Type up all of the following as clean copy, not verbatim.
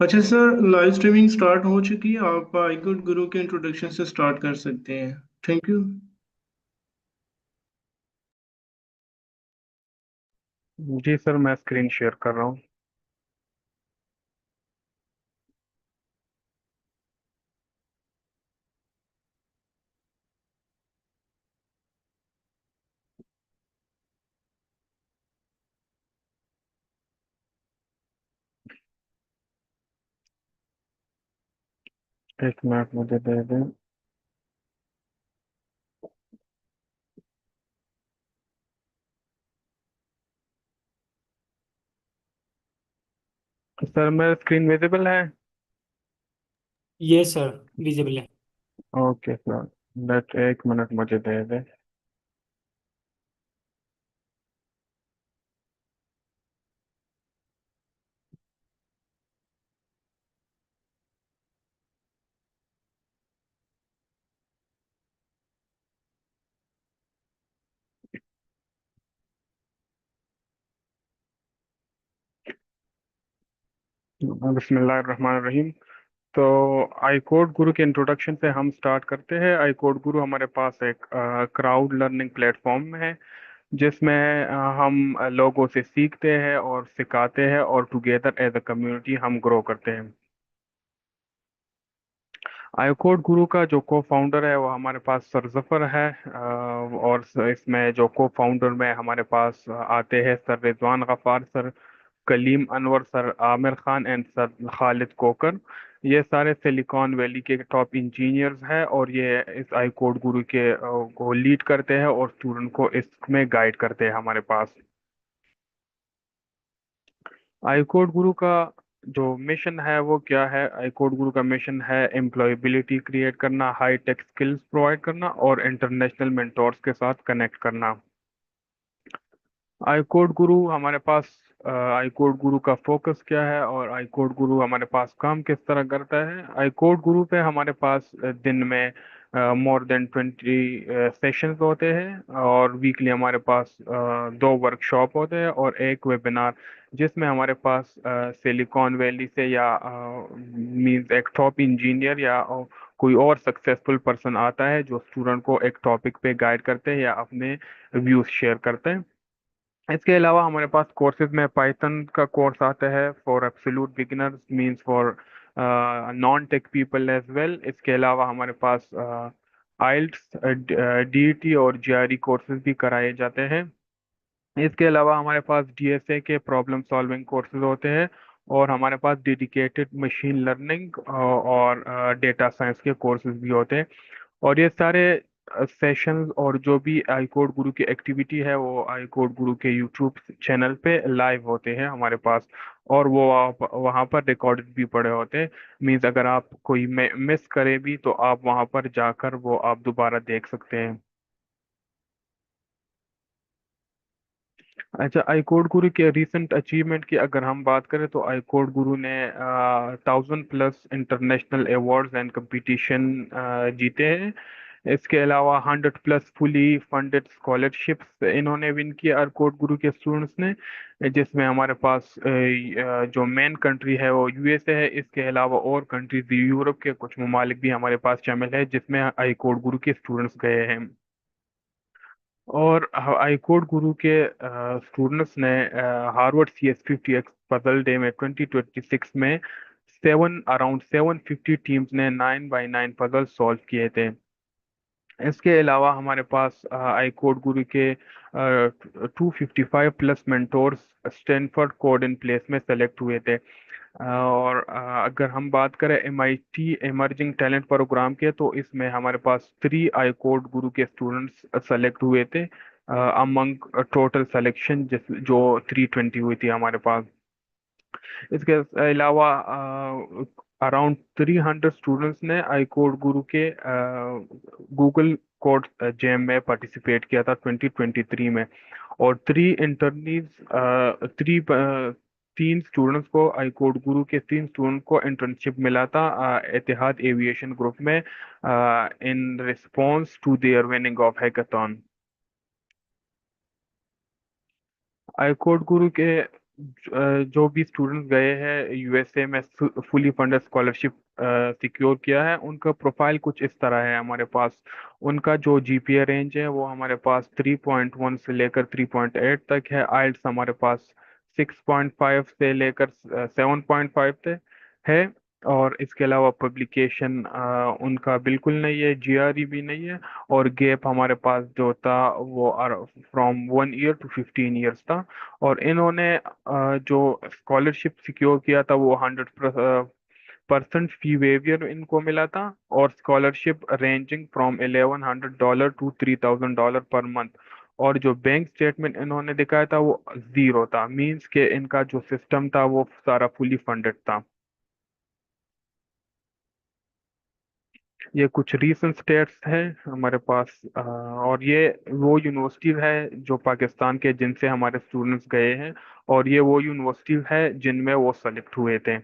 अच्छा sir, live streaming start हो चुकी है। आप आईगुड गुरु के इंट्रोडक्शन से स्टार्ट कर सकते हैं। Thank you. जी सर, मैं स्क्रीन शेयर कर रहा हूँ। एक मिनट मुझे दे दें। सर मेरा स्क्रीन विजिबल है? ये सर विजिबल है। ओके सर, लेट एक मिनट मुझे दे दें। बिस्मिल्लाहिर्रहमानिर्रहीम। तो आई कोड गुरु के इंट्रोडक्शन से हम स्टार्ट करते हैं। आई कोड गुरु हमारे पास एक क्राउड लर्निंग प्लेटफॉर्म है, जिसमें हम लोगों से सीखते हैं और सिखाते हैं, और टुगेदर एज अ कम्युनिटी हम ग्रो करते हैं। आईकोड गुरु का जो को फाउंडर है वो हमारे पास सर जफर है। और इसमें जो को फाउंडर में हमारे पास आते हैं sir Rizwan Gaffar, sir Kaleem Anwar, sir Aamir Khan and sir Khalid Khokhar. ये सारे सिलिकॉन वैली के टॉप इंजीनियर्स हैं, और ये इस आई कोड गुरु के को लीड करते हैं और स्टूडेंट को इसमें गाइड करते हैं हमारे पास। आई कोड गुरु का जो मिशन है वो क्या है? आई कोड गुरु का मिशन है एम्प्लॉयबिलिटी क्रिएट करना, हाई टेक स्किल्स प्रोवाइड करना, और इंटरनेशनल मेंटोर्स के साथ कनेक्ट करना। आई कोड गुरु हमारे पास आई कोड गुरु का फोकस क्या है, और आई कोड गुरु हमारे पास काम किस तरह करता है? आई कोड गुरु पे हमारे पास दिन में मोर देन 20 सेशंस होते हैं, और वीकली हमारे पास दो वर्कशॉप होते हैं और एक वेबिनार, जिसमें हमारे पास सिलिकॉन वैली से या मींस एक टॉप इंजीनियर या कोई और सक्सेसफुल पर्सन आता है जो स्टूडेंट को एक टॉपिक पे गाइड करते हैं या अपने व्यूज शेयर करते हैं। इसके अलावा हमारे पास कोर्सेज में पाइथन का कोर्स आता है for absolute beginners, means for non tech people as well. इसके अलावा हमारे पास आइल्ट्स, डीईटी और जीआरई कोर्सेज भी कराए जाते हैं। इसके अलावा हमारे पास डीएसए के प्रॉब्लम सॉल्विंग कोर्सेज होते हैं, और हमारे पास डेडिकेटेड मशीन लर्निंग और डेटा साइंस के कोर्सेज भी होते हैं। और ये सारे सेशंस और जो भी आई कोड गुरु की एक्टिविटी है वो आई कोड गुरु के यूट्यूब चैनल पे लाइव होते हैं हमारे पास, और वो आप वहाँ पर रिकॉर्डेड भी पड़े होते हैं। मीन्स अगर आप कोई मिस करे भी तो आप वहाँ पर जाकर वो आप दोबारा देख सकते हैं। अच्छा, आई कोड गुरु के रिसेंट अचीवमेंट की अगर हम बात करें तो आई कोड गुरु ने 1000+ इंटरनेशनल अवार्ड्स एंड कंपटीशन जीते हैं। इसके अलावा 100+ फुली फंडेड स्कॉलरशिप्स इन्होंने विन किया आई कोड गुरु के स्टूडेंट्स ने, जिसमें हमारे पास जो मेन कंट्री है वो यूएसए है। इसके अलावा और कंट्रीज यूरोप के कुछ ममालिक भी हमारे पास शामिल है जिसमें आई कोड गुरु के स्टूडेंट्स गए हैं। और आई कोड गुरु के स्टूडेंट्स ने हार्वर्ड CS50X पजल डे में 2026 में 750 टीम्स ने 9x9 पजल सॉल्व किए थे। इसके अलावा हमारे पास आई कोड गुरु के 255+ mentors Stanford code in place में सेलेक्ट हुए थे। और अगर हम बात करें MIT इमर्जिंग टैलेंट प्रोग्राम के, तो इसमें हमारे पास 3 आई कोड गुरु के स्टूडेंट्स सेलेक्ट हुए थे अमंग टोटल सिलेक्शन जिस जो 320 हुई थी हमारे पास। इसके अलावा अराउंड 300 स्टूडेंट्स ने आई कोड गुरु के गूगल कोड जैम में पार्टिसिपेट किया था 2023 में। और 3 इंटर्नीज, थ्री तीन स्टूडेंट्स को आई कोड गुरु के 3 स्टूडेंट को इंटर्नशिप मिला था एतिहाद एविएशन ग्रुप में, in response to their winning of hackathon. I code guru के जो भी स्टूडेंट्स गए हैं यूएसए में फुली फंडेड स्कॉलरशिप सिक्योर किया है, उनका प्रोफाइल कुछ इस तरह है हमारे पास। उनका जो जीपीए रेंज है वो हमारे पास 3.1 से लेकर 3.8 तक है। आइल्स हमारे पास 6.5 से लेकर 7.5 तक है। और इसके अलावा पब्लिकेशन उनका बिल्कुल नहीं है, जीआरई भी नहीं है। और गैप हमारे पास जो था वो फ्रॉम 1 ईयर टू 15 ईयर्स था। और इन्होंने जो स्कॉलरशिप सिक्योर किया था वो 100% फी वेवियर इनको मिला था। और scholarship ranging from $1,100 to $3,000 per month. और जो बैंक स्टेटमेंट इन्होंने दिखाया था वो जीरो था, मींस के इनका जो सिस्टम था वो सारा फुली फंडेड था। ये कुछ रीसेंट स्टेट्स हैं हमारे पास। और ये वो यूनिवर्सिटीज है जो पाकिस्तान के जिनसे हमारे स्टूडेंट्स गए हैं। और ये वो यूनिवर्सिटीज है जिनमें वो सेलेक्ट हुए थे।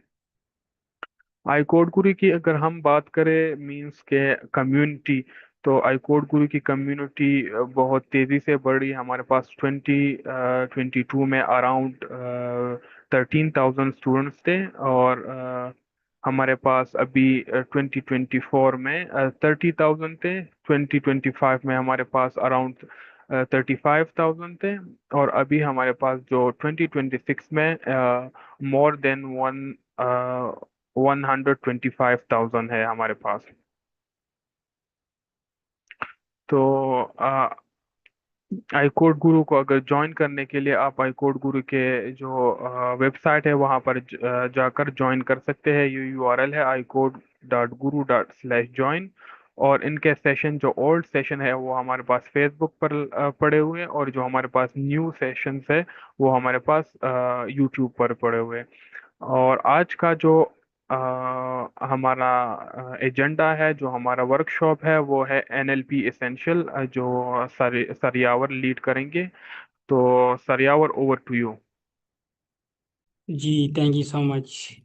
आईकोड गुरु की अगर हम बात करें मींस के कम्युनिटी, तो आईकोड गुरु की कम्युनिटी बहुत तेजी से बढ़ी। हमारे पास 2022 में अराउंड 13,000 स्टूडेंट्स थे। और हमारे पास अभी 2024 में 30,000 थे। 2025 में हमारे पास अराउंड 35,000 थे। और अभी हमारे पास जो 2026 में मोर देन 125,000 है हमारे पास। तो आईकोड गुरु को अगर ज्वाइन करने के लिए आप आईकोड गुरु के जो वेबसाइट है वहाँ पर जाकर ज्वाइन कर सकते हैं। ये यूआरएल है icode.guru./join। और इनके सेशन जो ओल्ड सेशन है वो हमारे पास फेसबुक पर पड़े हुए हैं। और जो हमारे पास न्यू सेशंस है वो हमारे पास यूट्यूब पर पड़े हुए हैं। और आज का जो हमारा एजेंडा है, जो हमारा वर्कशॉप है वो है एनएलपी एसेंशियल, जो सरियावर लीड करेंगे। तो सरियावर, ओवर टू यू। जी thank you so much.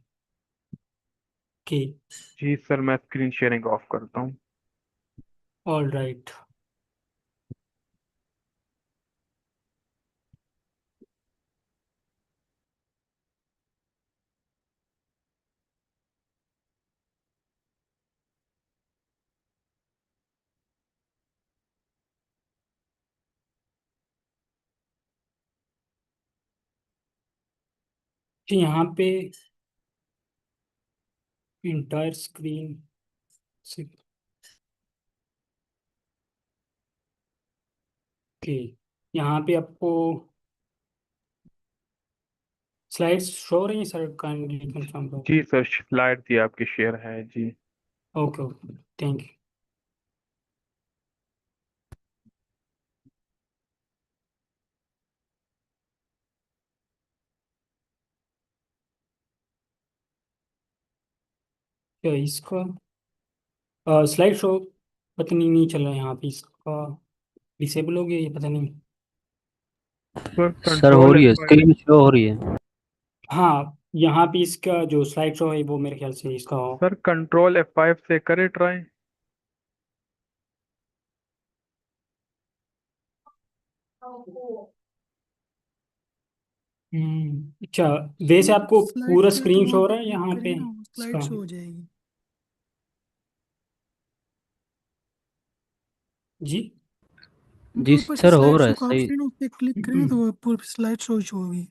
Okay. जी सर, मैं स्क्रीन शेयरिंग ऑफ करता हूँ। All right. तो यहाँ पे इंटायर स्क्रीन से ओके, यहाँ पे आपको स्लाइड्स शो हो रही हैं सर? काइंडली कंफर्म करो। जी सर, स्लाइड दी आपकी शेयर है जी। Okay okay, thank you. क्या इसका स्लाइड शो पता नहीं चल रहा है यहाँ पे, इसका डिसेबल हो गया ये, पता नहीं। सर सर हो कंट्रोल रही है, F5। स्क्रीन शो हो रही है। हाँ, यहाँ पे इसका जो स्लाइड शो है वो मेरे ख्याल से इसका हो। सर कंट्रोल F5 से करे ट्राई। अच्छा, वैसे आपको स्लाइड पूरा पे तो स्क्रीन शो वहां हो पे रहा है क्लिक यहाँ पे करिए ना, स्लाइड इसका? शो हो जाएगी। जी जी ऊपर से सर हो स्लाइड रहा शो है का सही। ऑप्शन है, उस पर क्लिक करें तो वो पूरी स्लाइड शो होगी।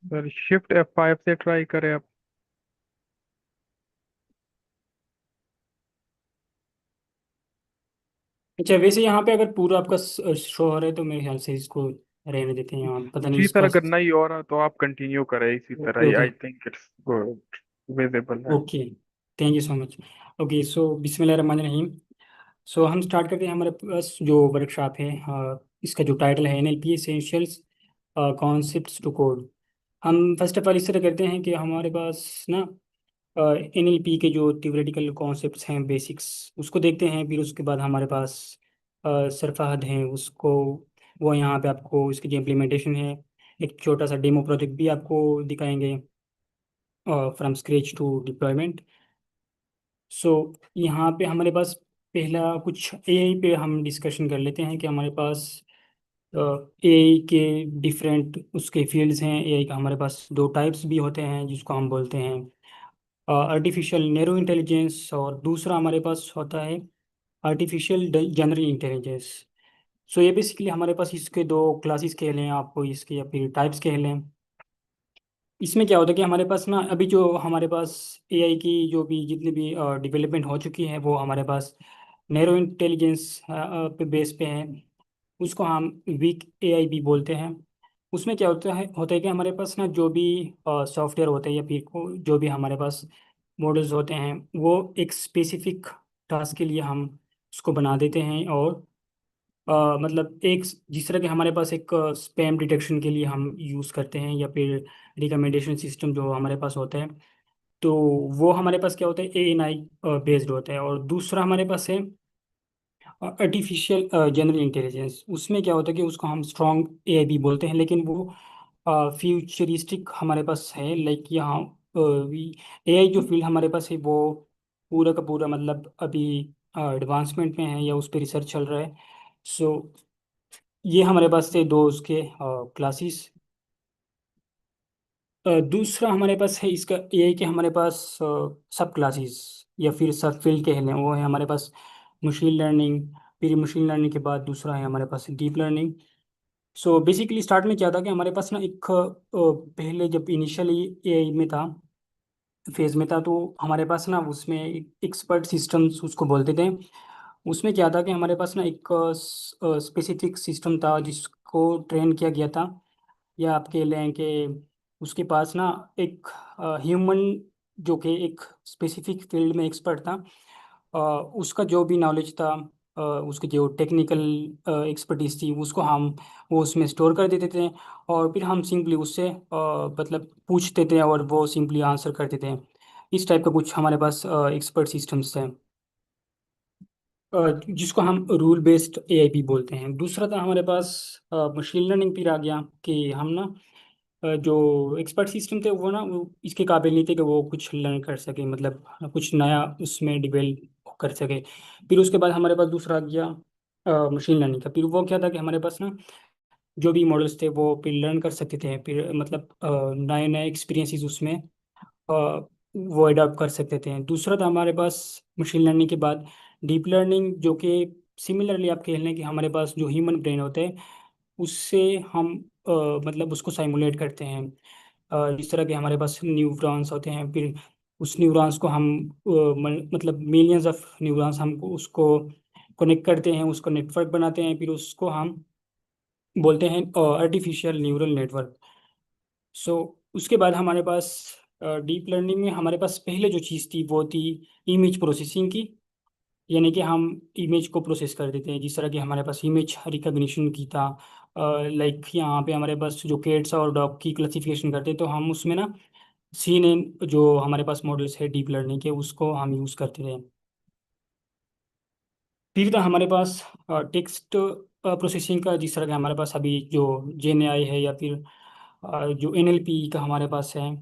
सर शिफ्ट F5 से ट्राई करें आप। अच्छा, वैसे यहाँ पे अगर पूरा आपका शो हो रहा है तो मेरे ख्याल से इसको रहने देते हैं यहाँ, पता नहीं जी सर, इसका। अगर नहीं हो रहा तो आप कंटिन्यू करें इसी तरह ओके ही। Okay I think it's good, visible है। Okay, thank you so much. Okay, so बिस्मिल्लाहिर्रहमानिर्रहीम। सो हम स्टार्ट करते हैं। हमारे पास जो वर्कशॉप है इसका जो टाइटल है NLP essentials concepts to code. हम फर्स्ट ऑफ ऑल इस तरह करते हैं कि हमारे पास ना एनएलपी के जो थियोरेटिकल कॉन्सेप्ट्स हैं, बेसिक्स, उसको देखते हैं। फिर उसके बाद हमारे पास सरफहद हैं, उसको वो यहाँ पे आपको इसकी जो इम्प्लीमेंटेशन है, एक छोटा सा डेमो प्रोजेक्ट भी आपको दिखाएंगे फ्रॉम स्क्रैच टू डिप्लॉयमेंट। सो यहाँ पे हमारे पास पहला कुछ एआई पे हम डिस्कशन कर लेते हैं कि हमारे पास एआई के डिफरेंट उसके फील्ड्स हैं। एआई का हमारे पास दो टाइप्स भी होते हैं, जिसको हम बोलते हैं आर्टिफिशियल नैरो इंटेलिजेंस, और दूसरा हमारे पास होता है आर्टिफिशियल जनरल इंटेलिजेंस। सो ये बेसिकली हमारे पास इसके दो क्लासेस कह लें आपको इसके, या फिर टाइप्स कह लें। इसमें क्या होता है कि हमारे पास ना अभी जो हमारे पास एआई की जो भी जितनी भी डेवलपमेंट हो चुकी है, वो हमारे पास नैरो इंटेलिजेंस पे बेस पे है। उसको हम वीक एआई भी बोलते हैं। उसमें क्या होता है कि हमारे पास ना जो भी सॉफ्टवेयर होते हैं, या फिर जो भी हमारे पास मॉडल्स होते हैं, वो एक स्पेसिफिक टास्क के लिए हम उसको बना देते हैं। और मतलब एक जिस तरह के हमारे पास एक स्पैम डिटेक्शन के लिए हम यूज़ करते हैं, या फिर रिकमेंडेशन सिस्टम जो हमारे पास होता है, तो वो हमारे पास क्या होता है एएनआई बेस्ड होता है। और दूसरा हमारे पास है आर्टिफिशियल जनरल इंटेलिजेंस। उसमें क्या होता है कि उसको हम स्ट्रॉन्ग एआई भी बोलते हैं, लेकिन वो फ्यूचरिस्टिक हमारे पास है। लाइक यहाँ एआई जो फील्ड हमारे पास है, वो पूरा का पूरा मतलब अभी एडवांसमेंट में है, या उस पर रिसर्च चल रहा है। सो ये हमारे पास थे दो उसके क्लासेस। दूसरा हमारे पास है इसका एआई के हमारे पास सब क्लासेस, या फिर सब फील्ड के हैं, वो है हमारे पास मशीन लर्निंग। फिर मशीन लर्निंग के बाद दूसरा है हमारे पास deep learning. So basically start में क्या था कि हमारे पास ना एक पहले जब इनिशियली एआई में था, फेज में था, तो हमारे पास ना उसमें एक्सपर्ट सिस्टम्स उसको बोलते थे। उसमें क्या था कि हमारे पास ना एक स्पेसिफिक सिस्टम था जिसको ट्रेन किया गया था, या आप कह लें कि उसके पास ना एक ह्यूमन जो कि एक स्पेसिफिक फील्ड में एक्सपर्ट था, उसका जो भी नॉलेज था, उसकी जो टेक्निकल एक्सपर्टीज थी, उसको हम वो उसमें स्टोर कर देते थे। और फिर हम सिंपली उससे मतलब पूछते थे, और वो सिंपली आंसर करते थे। इस टाइप का कुछ हमारे पास एक्सपर्ट सिस्टम्स थे, जिसको हम रूल बेस्ड एआई भी बोलते हैं। दूसरा था हमारे पास मशीन लर्निंग। फिर आ गया कि हम ना जो एक्सपर्ट सिस्टम थे, वो ना वो इसके काबिल नहीं थे कि वो कुछ लर्न कर सके, मतलब कुछ नया उसमें डिवेल्प कर सके। फिर उसके बाद हमारे पास दूसरा आ गया मशीन लर्निंग का। फिर वो क्या था कि हमारे पास ना जो भी मॉडल्स थे वो फिर लर्न कर सकते थे, फिर मतलब नए नए एक्सपीरियंसेस उसमें वो अडॉप्ट कर सकते थे। दूसरा था हमारे पास मशीन लर्निंग के बाद डीप लर्निंग, जो कि सिमिलरली आप कह लें कि हमारे पास जो ह्यूमन ब्रेन होते हैं, उससे हम मतलब उसको साइमुलेट करते हैं। जिस तरह के हमारे पास न्यूरॉन्स होते हैं, फिर उस न्यूरॉन्स को हम मतलब मिलियंस ऑफ न्यूरॉन्स हम उसको कनेक्ट करते हैं, उसको नेटवर्क बनाते हैं, फिर उसको हम बोलते हैं आर्टिफिशियल न्यूरल नेटवर्क। सो उसके बाद हमारे पास डीप लर्निंग में हमारे पास पहले जो चीज़ थी वो थी इमेज प्रोसेसिंग की। यानी कि हम इमेज को प्रोसेस कर देते हैं, जिस तरह की हमारे पास इमेज रिकग्निशन की था। लाइक यहाँ पे हमारे पास जो कैट्स और डॉग की क्लासिफिकेशन करते हैं, तो हम उसमें ना सी नेम जो हमारे पास मॉडल्स है डीप लर्निंग के, उसको हम यूज़ करते थे। फिर था हमारे पास टेक्स्ट प्रोसेसिंग का, जिस तरह का हमारे पास अभी जो जेन एआई है, या फिर जो एनएलपी का हमारे पास है,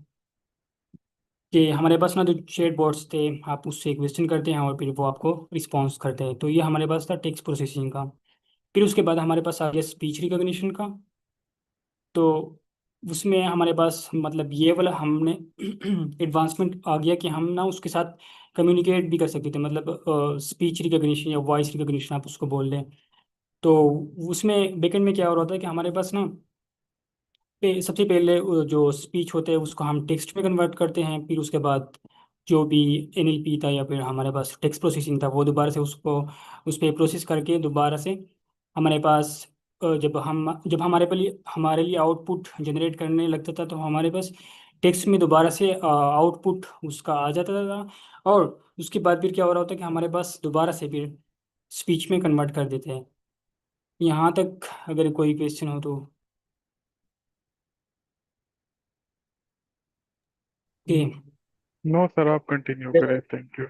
कि हमारे पास ना जो चैट बॉट्स थे, आप उससे क्वेश्चन करते हैं और फिर वो आपको रिस्पॉन्स करते हैं। तो ये हमारे पास था टेक्स्ट प्रोसेसिंग का। फिर उसके बाद हमारे पास आ गया स्पीच रिकॉग्निशन का। तो उसमें हमारे पास मतलब ये वाला हमने एडवांसमेंट आ गया कि हम ना उसके साथ कम्युनिकेट भी कर सकते थे, मतलब स्पीच रिकॉग्निशन या वॉइस रिकॉग्निशन आप उसको बोल दें। तो उसमें बैकएंड में क्या हो रहा था कि हमारे पास ना सबसे पहले वो जो स्पीच होते हैं उसको हम टेक्स्ट में कन्वर्ट करते हैं। फिर उसके बाद जो भी एनएलपी था, या फिर हमारे पास टेक्स्ट प्रोसेसिंग था, वो दोबारा से उसको उस पर प्रोसेस करके दोबारा से हमारे पास जब हमारे लिए आउटपुट जनरेट करने लगता था, तो हमारे पास टेक्स्ट में दोबारा से आउटपुट उसका आ जाता था। और उसके बाद फिर क्या हो रहा होता है कि हमारे पास दोबारा से फिर स्पीच में कन्वर्ट कर देते हैं। यहाँ तक अगर कोई क्वेश्चन हो तो। ओके। नो सर, आप कंटिन्यू करें, thank you.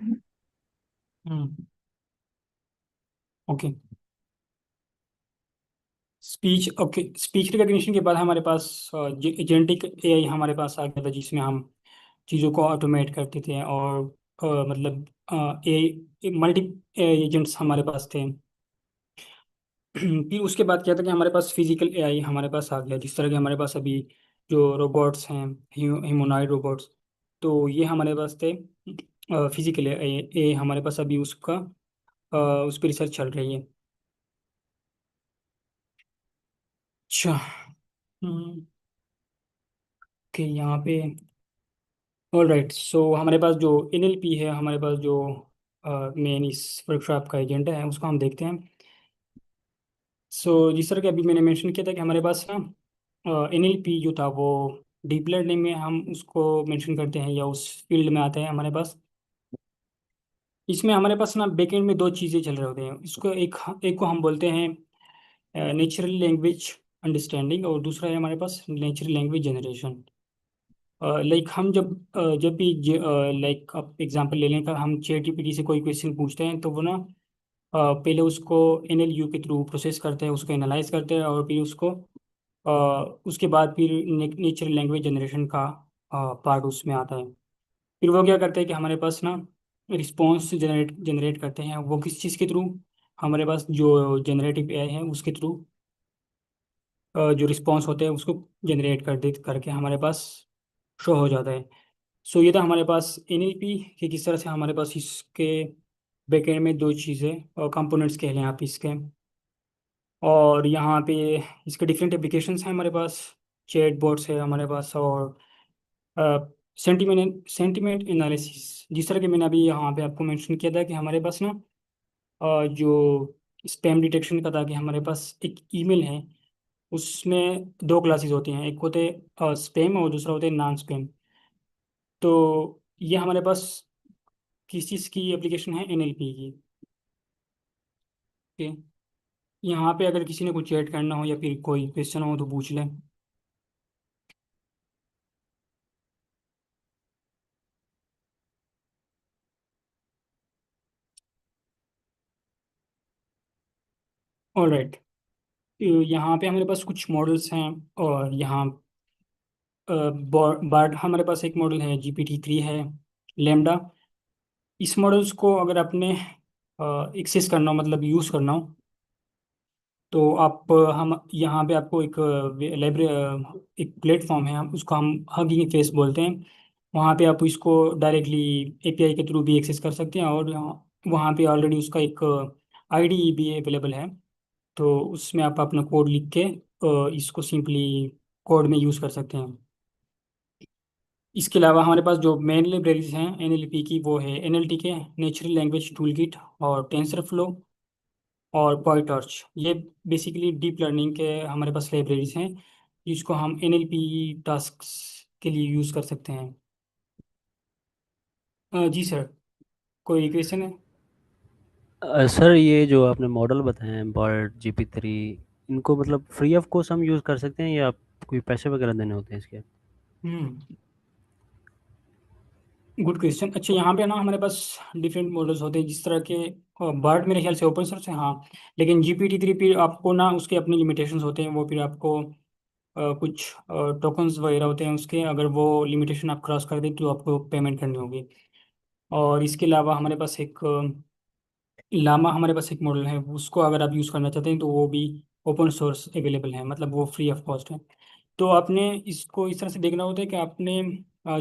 Okay. Speech okay, speech recognition के बाद हमारे पास जेनेटिक एआई हमारे पास आ गया था, जिसमें हम चीज़ों को ऑटोमेट करते थे। और मतलब एआई मल्टी एजेंट्स हमारे पास थे। फिर उसके बाद क्या था कि हमारे पास फिजिकल एआई हमारे पास आ गया, जिस तरह के हमारे पास अभी जो रोबोट्स हैं, ह्यूमनॉइड रोबोट्स, तो ये हमारे पास थे फिजिकल ए हमारे पास अभी उसका उस पर रिसर्च चल रही है। अच्छा। ओके, यहाँ पे ऑल राइट। सो हमारे पास जो एनएलपी है, हमारे पास जो मेन इस वर्कशॉप का एजेंडा है, उसको हम देखते हैं। सो जिस तरह के अभी मैंने मेंशन किया था कि हमारे पास ना एनएलपी जो था वो डीप लर्निंग में हम उसको मेंशन करते हैं या उस फील्ड में आता है हमारे पास। इसमें हमारे पास ना बैकएंड में दो चीज़ें चल रहे होते हैं। इसको एक को हम बोलते हैं नेचुरल लैंग्वेज अंडरस्टैंडिंग, और दूसरा है हमारे पास नेचुरल लैंग्वेज जनरेशन। लाइक हम जब भी लाइक अब एग्जांपल ले लें का हम चैट जीपीटी से कोई क्वेश्चन पूछते हैं, तो वो ना पहले उसको एनएलयू के थ्रू प्रोसेस करते हैं, उसको एनालाइज करते हैं, और फिर उसको अ, उसके बाद फिर नेचुरल लैंग्वेज जनरेशन का पार्ट उसमें आता है। फिर वो क्या करते हैं कि हमारे पास ना रिस्पॉन्स जनरेट जनरेट करते हैं। वो किस चीज़ के थ्रू? हमारे पास जो जनरेटिव एआई है उसके थ्रू जो रिस्पॉन्स होते हैं उसको जनरेट कर दे करके हमारे पास शो हो जाता है। सो ये था हमारे पास एनएलपी कि किस तरह से हमारे पास इसके बैकएंड में दो चीज़ें कंपोनेंट्स कह लें आप इसके। और यहाँ पे इसके डिफरेंट एप्लीकेशंस हैं हमारे पास। चैट बॉट्स है हमारे पास, और सेंटिमेंट एनालिसिस, जिस तरह के मैंने अभी यहाँ पे आपको मेंशन किया था कि हमारे पास ना जो स्पैम डिटेक्शन का था कि हमारे पास एक ईमेल है, उसमें दो क्लासेस होती हैं, एक होते स्पैम और दूसरा होते नॉन स्पैम। तो ये हमारे पास किस चीज़ की एप्लीकेशन है? एनएलपी की। ओके, यहाँ पे अगर किसी ने कुछ ऐड करना हो या फिर कोई क्वेश्चन हो तो पूछ लें। ऑलराइट, यहाँ पे हमारे पास कुछ मॉडल्स हैं, और यहाँ बार्ड हमारे पास एक मॉडल है, GPT-3 है, लेमडा। इस मॉडल्स को अगर आपने एक्सेस करना हो, मतलब यूज़ करना हो, तो आप हम यहाँ पे आपको एक लाइब्रेरी, एक प्लेटफॉर्म है, हम उसको हम हगिंग फेस बोलते हैं। वहाँ पे आप इसको डायरेक्टली एपीआई के थ्रू भी एक्सेस कर सकते हैं, और वहाँ पे ऑलरेडी उसका एक आईडी भी अवेलेबल है। तो उसमें आप अपना कोड लिख के इसको सिंपली कोड में यूज़ कर सकते हैं। इसके अलावा हमारे पास जो मेन लाइब्रेरीज हैं एनएलपी की, वो है एनएलटीके, नेचुरल लैंग्वेज टूलकिट, और टेंसरफ्लो, और पॉइटॉर्च। ये बेसिकली डीप लर्निंग के हमारे पास लाइब्रेरीज हैं, जिसको हम एनएलपी टास्क्स के लिए यूज़ कर सकते हैं। जी सर, कोई क्वेश्चन है? सर ये जो आपने मॉडल बताए हैं बर्ड GP3, इनको मतलब फ्री ऑफ कॉस्ट हम यूज़ कर सकते हैं या कोई पैसे वगैरह देने होते हैं इसके? हम्म, गुड क्वेश्चन। अच्छा, यहाँ पे ना हमारे पास डिफरेंट मॉडल्स होते हैं, जिस तरह के बर्ड मेरे ख्याल से ओपन सोर्स है, हाँ। लेकिन GPT-3 पे आपको ना उसके अपने लिमिटेशंस होते हैं, वो फिर आपको कुछ टोकन्स वगैरह होते हैं उसके, अगर वो लिमिटेशन आप क्रॉस कर दें तो आपको पेमेंट करनी होगी। और इसके अलावा हमारे पास एक लामा हमारे पास एक मॉडल है, उसको अगर आप यूज़ करना चाहते हैं तो वो भी ओपन सोर्स अवेलेबल है, मतलब वो फ्री ऑफ कॉस्ट है। तो आपने इसको इस तरह से देखना होता है कि आपने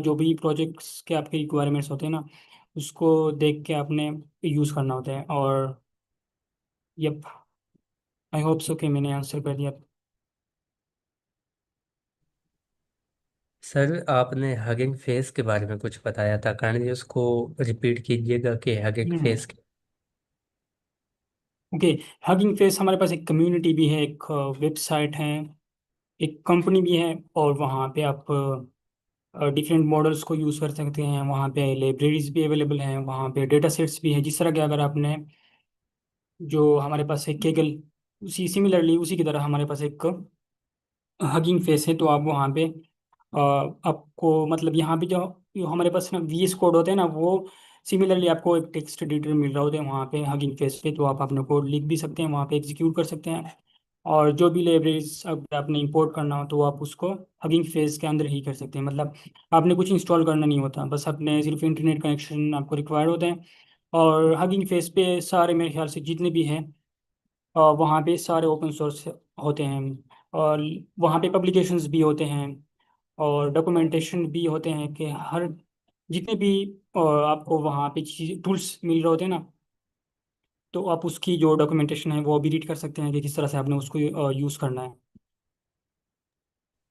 जो भी प्रोजेक्ट्स के आपके रिक्वायरमेंट्स होते हैं ना, उसको देख के आपने यूज़ करना होता है। और यप, आई होप सो कि मैंने आंसर कर दिया। सर आपने हगिंग फेस के बारे में कुछ बताया था, काइंडली उसको रिपीट कीजिएगा कि हगिंग हम्म, फेस। ओके। हगिंग फेस हमारे पास एक कम्युनिटी भी है, एक वेबसाइट है, एक कंपनी भी है, और वहाँ पे आप डिफरेंट मॉडल्स को यूज़ कर सकते हैं। वहाँ पे लाइब्रेरीज भी अवेलेबल हैं, वहाँ पे डेटा सेट्स भी हैं। जिस तरह के अगर आपने जो हमारे पास है केगल, उसी सिमिलरली उसी की तरह हमारे पास एक हगिंग फेस है। तो आप वहाँ पे आपको मतलब यहाँ पे जो हमारे पास ना VS कोड होते हैं ना, वो सिमिलरली आपको एक टेक्स्ट एडिटर मिल रहा होता है वहाँ पे हगिंग फेस पे। तो आप अपना कोड लिख भी सकते हैं, वहाँ पे एग्जीक्यूट कर सकते हैं। और जो भी लाइब्रेरीज अगर आपने इंपोर्ट करना हो तो आप उसको हगिंग फेस के अंदर ही कर सकते हैं। मतलब आपने कुछ इंस्टॉल करना नहीं होता, बस अपने सिर्फ इंटरनेट कनेक्शन आपको रिक्वायर्ड होता है। और हगिंग फेस पे सारे मेरे ख्याल से जितने भी हैं वहाँ पे सारे ओपन सोर्स होते हैं, और वहाँ पे पब्लिकेशंस भी होते हैं, और डॉक्यूमेंटेशन भी होते हैं कि हर जितने भी आपको वहाँ पे चीज टूल्स मिल रहे होते हैं ना, तो आप उसकी जो डॉक्यूमेंटेशन है वो भी रीड कर सकते हैं कि किस तरह से आपने उसको यूज़ करना है।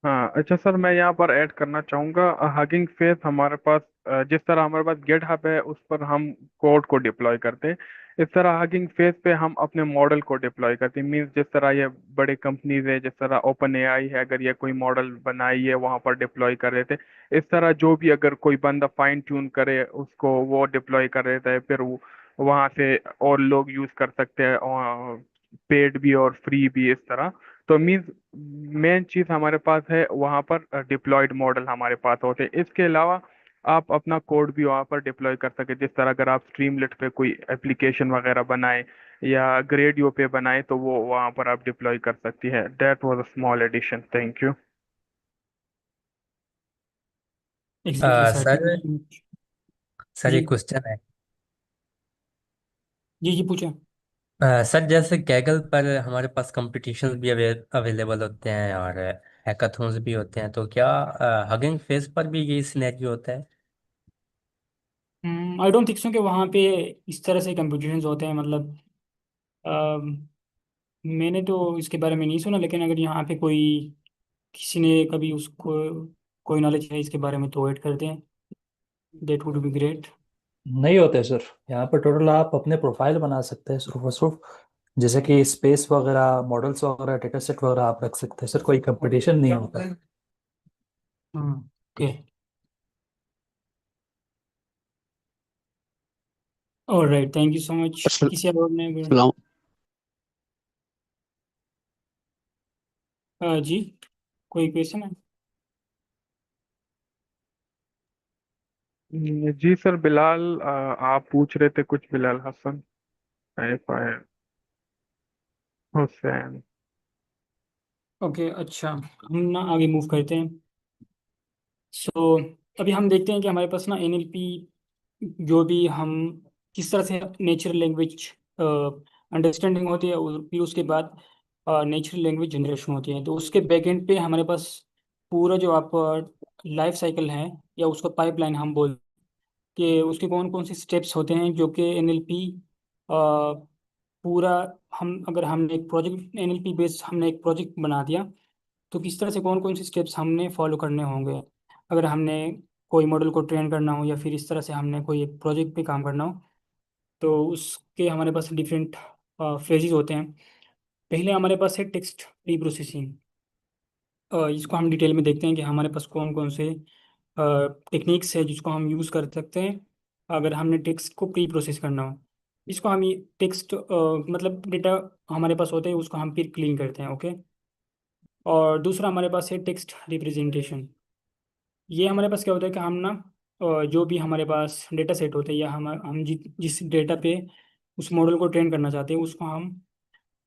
हाँ अच्छा सर, मैं यहाँ पर ऐड करना चाहूँगा, हगिंग फेस हमारे पास जिस तरह हमारे पास गेट हब है उस पर हम कोड को डिप्लॉय करते हैं, इस तरह हगिंग फेस पे हम अपने मॉडल को डिप्लॉय करते हैं। मीन्स जिस तरह ये बड़े कंपनीज है, जिस तरह ओपन एआई है, अगर ये कोई मॉडल बनाई है वहाँ पर डिप्लॉय कर रहे थे, इस तरह जो भी अगर कोई बंदा फाइन ट्यून करे उसको वो डिप्लॉय कर रहे थे, फिर वो वहाँ से और लोग यूज कर सकते हैं, पेड भी और फ्री भी इस तरह। तो मीन्स मेन चीज हमारे पास है वहाँ पर डिप्लॉयड मॉडल हमारे पास होते हैं। इसके अलावा आप अपना कोड भी वहाँ पर डिप्लॉय कर सके, जिस तरह अगर आप स्ट्रीमलेट पे कोई एप्लीकेशन वगैरह बनाए या ग्रेडियो पे बनाए तो वो वहाँ पर आप डिप्लॉय कर सकती है। That was a small addition, thank you. Exactly sir, thank sir you. Sir जी एक क्वेश्चन है। जी जी पूछे। सर जैसे कैगल पर हमारे पास कंपटीशन भी अवेलेबल होते हैं और हैकाथॉन्स भी होते हैं, तो क्या हगिंग फेस पर भी ये सिनेरियो होता है? आई डोंट थिंक सो कि वहाँ पे इस तरह से कंपटीशंस होते हैं, मतलब अम, मैंने तो इसके बारे में नहीं सुना, लेकिन अगर यहाँ पे कोई किसी ने कभी उसको कोई नॉलेज है इसके बारे में तो ऐड करते हैं, दैट वुड बी ग्रेट। नहीं होते सर। यहाँ पर टोटल आप अपने प्रोफाइल बना सकते हैं सिर्फ और सिर्फ, जैसे कि स्पेस वगैरह, मॉडल्स वगैरह, डेटा सेट वगैरह आप रख सकते हैं सर, कोई कंपटीशन नहीं होता है। Okay, alright, thank you so much. किसी और ने सलाम। जी, कोई क्वेश्चन है? जी सर, बिलाल आप पूछ रहे थे कुछ, बिलाल हसन, फायर हुसैन। ओके, अच्छा, हम ना आगे मूव करते हैं। सो अभी हम देखते हैं कि हमारे पास ना एनएलपी, जो भी हम किस तरह से नेचुरल लैंग्वेज अंडरस्टैंडिंग होती है, और फिर उसके बाद नेचुरल लैंग्वेज जनरेशन होती है। तो उसके बैकएंड पे हमारे पास पूरा जो आप लाइफ साइकिल है, या उसका पाइपलाइन हम बोल कि उसके कौन कौन से स्टेप्स होते हैं, जो कि एनएलपी पूरा, हम अगर हमने एक प्रोजेक्ट एनएलपी बेस्ड हमने एक प्रोजेक्ट बना दिया, तो किस तरह से कौन कौन से स्टेप्स हमने फॉलो करने होंगे अगर हमने कोई मॉडल को ट्रेन करना हो, या फिर इस तरह से हमने कोई एक प्रोजेक्ट पे काम करना हो। तो उसके हमारे पास डिफरेंट फेजेस होते हैं। पहले हमारे पास है टेक्स्ट प्री प्रोसेसिंग। इसको हम डिटेल में देखते हैं कि हमारे पास कौन कौन से टेक्निक्स है जिसको हम यूज़ कर सकते हैं अगर हमने टेक्स्ट को प्री प्रोसेस करना हो। इसको हम ये टेक्स्ट मतलब डेटा हमारे पास होता है, उसको हम फिर क्लीन करते हैं, ओके। और दूसरा हमारे पास है टेक्स्ट रिप्रेजेंटेशन। ये हमारे पास क्या होता है कि हम ना जो भी हमारे पास डेटा सेट होते हैं, या हम जिस डेटा पे उस मॉडल को ट्रेन करना चाहते हैं, उसको हम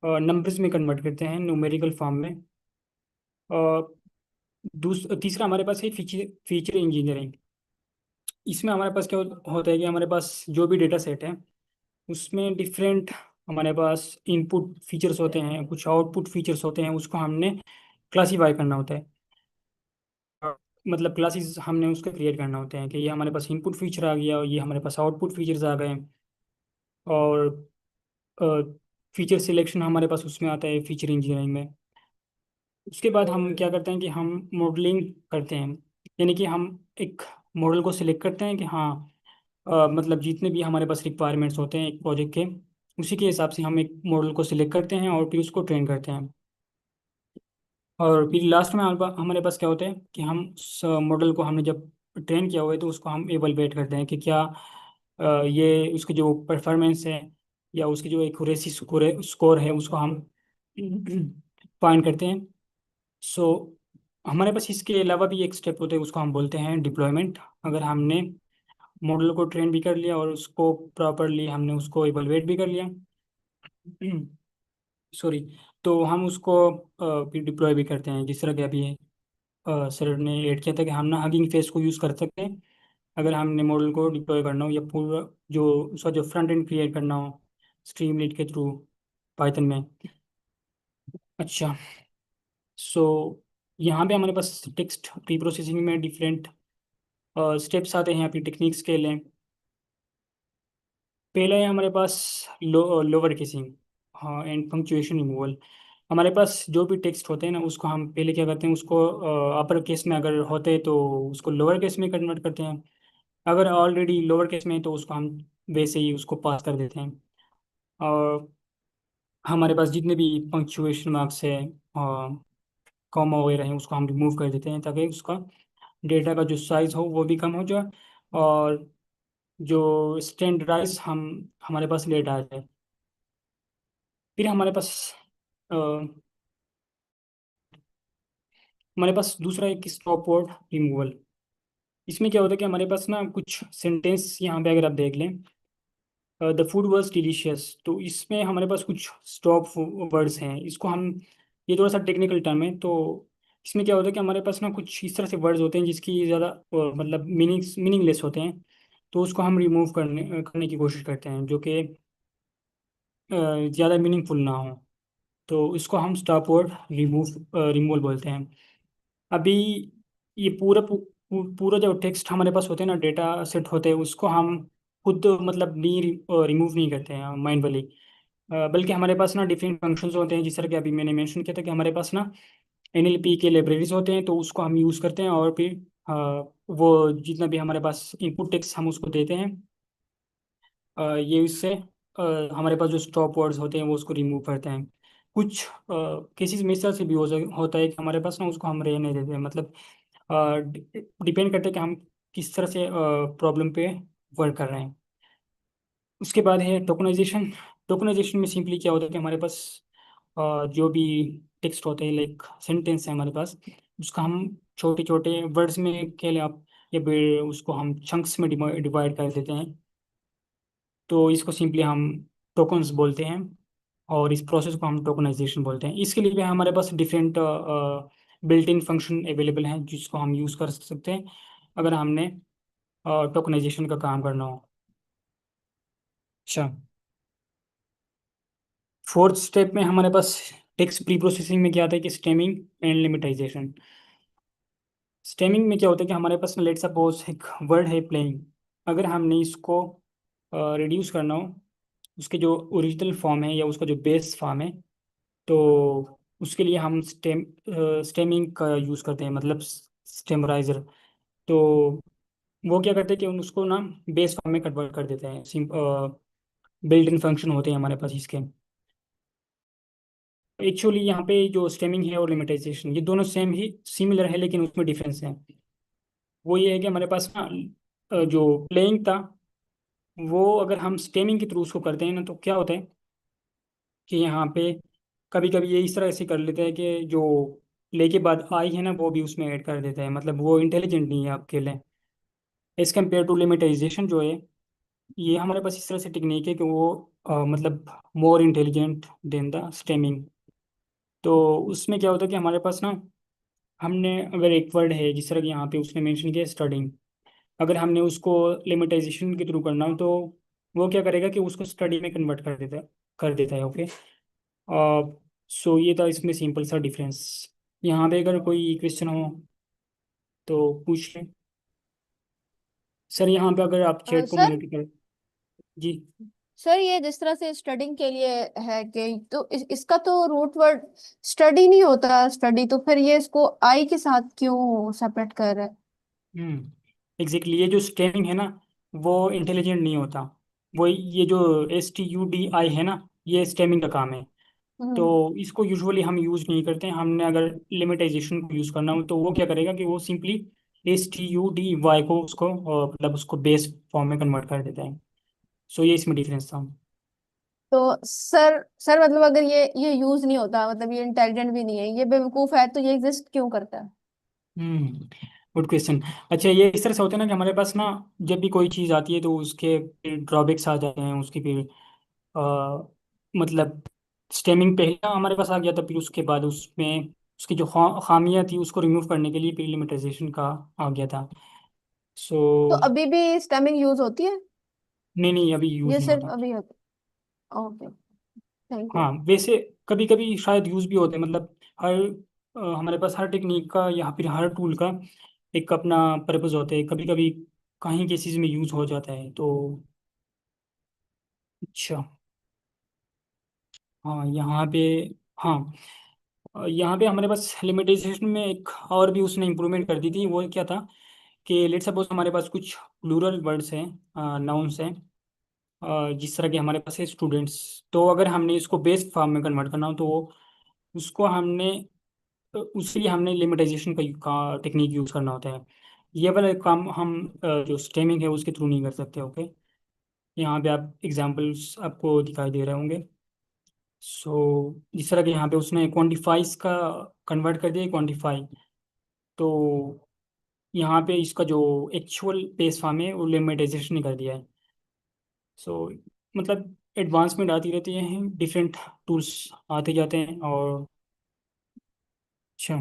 नंबर्स में कन्वर्ट करते हैं, न्यूमेरिकल फॉर्म में। तीसरा हमारे पास है फीचर फीचर इंजीनियरिंग। इसमें हमारे पास क्या होता है कि हमारे पास जो भी डेटा सेट है उसमें डिफरेंट हमारे पास इनपुट फीचर्स होते हैं, कुछ आउटपुट फीचर्स होते हैं, उसको हमने क्लासीफाई करना होता है। मतलब क्लासेस हमने उसको क्रिएट करना होते हैं कि ये हमारे पास इनपुट फीचर आ गया और ये हमारे पास आउटपुट फीचर्स आ गए। और फीचर सिलेक्शन हमारे पास उसमें आता है फीचर इंजीनियरिंग में। उसके बाद हम क्या करते हैं कि हम मॉडलिंग करते हैं, यानी कि हम एक मॉडल को सिलेक्ट करते हैं कि हाँ, मतलब जितने भी हमारे पास रिक्वायरमेंट्स होते हैं एक प्रोजेक्ट के, उसी के हिसाब से हम एक मॉडल को सिलेक्ट करते हैं और फिर उसको ट्रेन करते हैं। और फिर लास्ट में हमारे पास क्या होता है कि हम उस मॉडल को हमने जब ट्रेन किया हुआ है तो उसको हम एवलुएट करते हैं कि क्या ये उसकी जो परफॉर्मेंस है, या उसकी जो एक्यूरेसी स्कोर है, उसको हम फाइंड करते हैं। सो हमारे पास इसके अलावा भी एक स्टेप होता है, उसको हम बोलते हैं डिप्लॉयमेंट। अगर हमने मॉडल को ट्रेन भी कर लिया और उसको प्रॉपरली हमने उसको इवलुएट भी कर लिया, सॉरी, तो हम उसको फिर डिप्लॉय भी करते हैं, जिस तरह के अभी सर ने ऐड किया था कि हम ना हगिंग फेस को यूज़ कर सकते हैं अगर हमने मॉडल को डिप्लॉय करना हो, या पूरा जो उसका जो फ्रंट एंड क्रिएट करना हो स्ट्रीमलीट के थ्रू। पाइथन में। अच्छा, सो यहाँ पे हमारे पास टेक्स्ट प्री प्रोसेसिंग में डिफरेंट स्टेप्स आते हैं, यहाँ पे टेक्निक्स के लिए। पहला है हमारे पास लोअर केसिंग, हाँ, एंड पंक्चुएशन रिमूवल। हमारे पास जो भी टेक्स्ट होते हैं ना, उसको हम पहले क्या करते हैं, उसको अपर केस में अगर होते हैं तो उसको लोअर केस में कन्वर्ट करते हैं। अगर ऑलरेडी लोअर केस में है तो उसको हम वैसे ही उसको पास कर देते हैं। और हमारे पास जितने भी पंक्चुएशन मार्क्स है, कॉमा वगैरह है, उसको हम रिमूव कर देते हैं ताकि उसका डेटा का जो साइज हो वो भी कम हो जाए और जो स्टैंडर्डाइज हमारे पास डेटा आ जाए। फिर हमारे पास दूसरा एक स्टॉप वर्ड रिमूवल। इसमें क्या होता है कि हमारे पास ना कुछ सेंटेंस यहाँ पे अगर आप देख लें, द फूड वॉज डिलीशियस, तो इसमें हमारे पास कुछ स्टॉप वर्ड्स हैं। इसको हम, ये थोड़ा सा टेक्निकल टर्म है, तो इसमें क्या होता है कि हमारे पास ना कुछ इस तरह से वर्ड्स होते हैं जिसकी ज़्यादा मतलब मीनिंगलेस होते हैं, तो उसको हम रिमूव करने करने की कोशिश करते हैं, जो कि ज़्यादा मीनिंगफुल ना हो, तो इसको हम स्टॉप वर्ड रिमूवल बोलते हैं। अभी ये पूरा जो टेक्स्ट हमारे पास होते हैं ना, डेटा सेट होते हैं, उसको हम खुद मतलब नहीं रिमूव नहीं करते हैं माइंडफुली, बल्कि हमारे पास ना डिफरेंट फंक्शंस होते हैं, जिस तरह कि अभी मैंने मेंशन किया था कि हमारे पास ना एनएलपी के लाइब्रेरीज होते हैं, तो उसको हम यूज़ करते हैं और फिर वो जितना भी हमारे पास इनपुट टेक्स्ट हम उसको देते हैं, ये उससे हमारे पास जो स्टॉप वर्ड्स होते हैं वो उसको रिमूव करते हैं। कुछ केसेस में इस तरह से भी होता है कि हमारे पास ना उसको हम रहने देते हैं, मतलब डिपेंड करते हैं कि हम किस तरह से प्रॉब्लम पे वर्क कर रहे हैं। उसके बाद है टोकनाइजेशन। टोकनाइजेशन में सिंपली क्या होता है कि हमारे पास जो भी टेक्स्ट होते हैं, लाइक सेंटेंस है हमारे पास, उसका हम छोटे छोटे वर्ड्स में कह लें आप, या फिर उसको हम चंक्स में डिवाइड कर देते हैं, तो इसको सिंपली हम टोकन्स बोलते हैं और इस प्रोसेस को हम टोकनाइजेशन बोलते हैं। इसके लिए भी हमारे पास different built in function available हैं जिसको हम यूज़ कर सकते हैं अगर हमने टोकनाइजेशन का काम करना हो। अच्छा, फोर्थ स्टेप में हमारे पास टेक्स्ट प्री प्रोसेसिंग में क्या आता है कि स्टेमिंग एंड लिमिटाइजेशन। स्टेमिंग में क्या होता है कि हमारे पास लेट सपोज एक वर्ड है प्लेइंग, अगर हमने इसको रिड्यूस करना हो उसके जो ओरिजिनल फॉर्म है या उसका जो बेस फॉर्म है, तो उसके लिए हम स्टेमिंग का यूज़ करते हैं, मतलब स्टेमराइजर। तो वो क्या करते हैं कि उसको ना बेस फॉर्म में कन्वर्ट कर देते हैं। बिल्ट इन फंक्शन होते हैं हमारे पास इसके। एक्चुअली यहाँ पे जो स्टेमिंग है और लिमिटाइजेशन, ये दोनों सेम ही सिमिलर है, लेकिन उसमें डिफरेंस है। वो ये है कि हमारे पास ना जो प्लेइंग था, वो अगर हम स्टेमिंग के थ्रू उसको करते हैं ना, तो क्या होता है कि यहाँ पे कभी कभी ये इस तरह से कर लेते हैं कि जो प्ले के बाद आई है ना, वो भी उसमें ऐड कर देता है, मतलब वो इंटेलिजेंट नहीं है आपके लिए। एज कम्पेयर टू लिमिटाइजेशन जो है, ये हमारे पास इस तरह से टेक्निक है कि वो मतलब more intelligent then the stemming. तो उसमें क्या होता है कि हमारे पास ना, हमने अगर एक वर्ड है जिस तरह कि यहाँ पे उसने मेंशन किया स्टडिंग, अगर हमने उसको लिमिटाइजेशन के थ्रू करना हो तो वो क्या करेगा कि उसको स्टडी में कन्वर्ट कर देता है। ओके, सो ये था इसमें सिंपल सा डिफरेंस। यहाँ पे अगर कोई क्वेश्चन हो तो पूछ लें सर। यहाँ पे अगर आप चैट को सर मॉनिटर कर। जी। सर ये जिस तरह से स्टडिंग के लिए है कि तो इसका तो रूट वर्ड स्टडी नहीं होता, स्टडी तो फिर ये इसको आई के साथ क्यों सेपरेट कर रहा है? एग्जैक्टली, ये जो स्टेमिंग है ना, वो इंटेलिजेंट नहीं होता। वो ये जो STUDI है ना, ये स्टेमिंग का काम है। तो हम्म। इसको यूजुअली हम यूज़ नहीं करते हैं। हमने अगर लिमिटाइजेशन को यूज़ करना हो तो वो क्या करेगा कि वो सिंपली STUDY को उसको मतलब उसको बेस फॉर्म में कन्वर्ट कर देता है। सो ये इसमें डिफरेंस था। तो सर मतलब अगर ये यूज नहीं होता, मतलब ये इंटेलिजेंट भी नहीं है, ये बेवकूफ है, तो ये एग्जिस्ट क्यों करता है? Good question. अच्छा, ये इस तरह से होता है ना कि हमारे पास ना जब भी कोई चीज़ आती है तो उसके ड्रॉबैक्स आ जाते हैं, उसकी फिर अ, मतलब स्टेमिंग पहले हमारे पास आ गया था, फिर उसके बाद उसमें उसकी जो खामियां थी उसको रिमूव करने के लिए फिर लिमिटाइजेशन का आ गया था। सो तो अभी भी स्टेमिंग यूज होती है? नहीं नहीं, अभी यूज़ ये नहीं सिर्फ होता। अभी होता? ओके। Thank you. हाँ वैसे कभी कभी शायद यूज़ भी होते हैं, मतलब हर हमारे पास हर टेक्निक का या फिर हर टूल का एक अपना पर्पस होता है, कभी कभी कहीं केसेस में यूज़ हो जाता है तो। अच्छा। हाँ यहाँ पे, हाँ यहाँ पे हमारे पास लिमिटेशन में एक और भी उसने इम्प्रूवमेंट कर दी थी। वो क्या था कि लेट सपोज हमारे पास कुछ प्लूरल वर्ड्स हैं, नाउन्स हैं, जिस तरह के हमारे पास है स्टूडेंट्स। तो अगर हमने इसको बेस फॉर्म में कन्वर्ट करना हो तो उसको हमने उसके लिए हमने लिमिटाइजेशन का टेक्निक यूज़ करना होता है। ये वाला काम हम जो स्टेमिंग है उसके थ्रू नहीं कर सकते। ओके, यहाँ पे आप एग्जांपल्स आपको दिखाई दे रहे होंगे। सो जिस तरह के यहाँ पे उसने क्वान्टिफाइज का कन्वर्ट कर दिया क्वान्टिफाई, तो यहाँ पे इसका जो एक्चुअल बेस फॉर्म है वो लिमिटाइजेशन ही कर दिया है। सो मतलब एडवांसमेंट आती रहती है, डिफरेंट टूल्स आते जाते हैं। और अच्छा,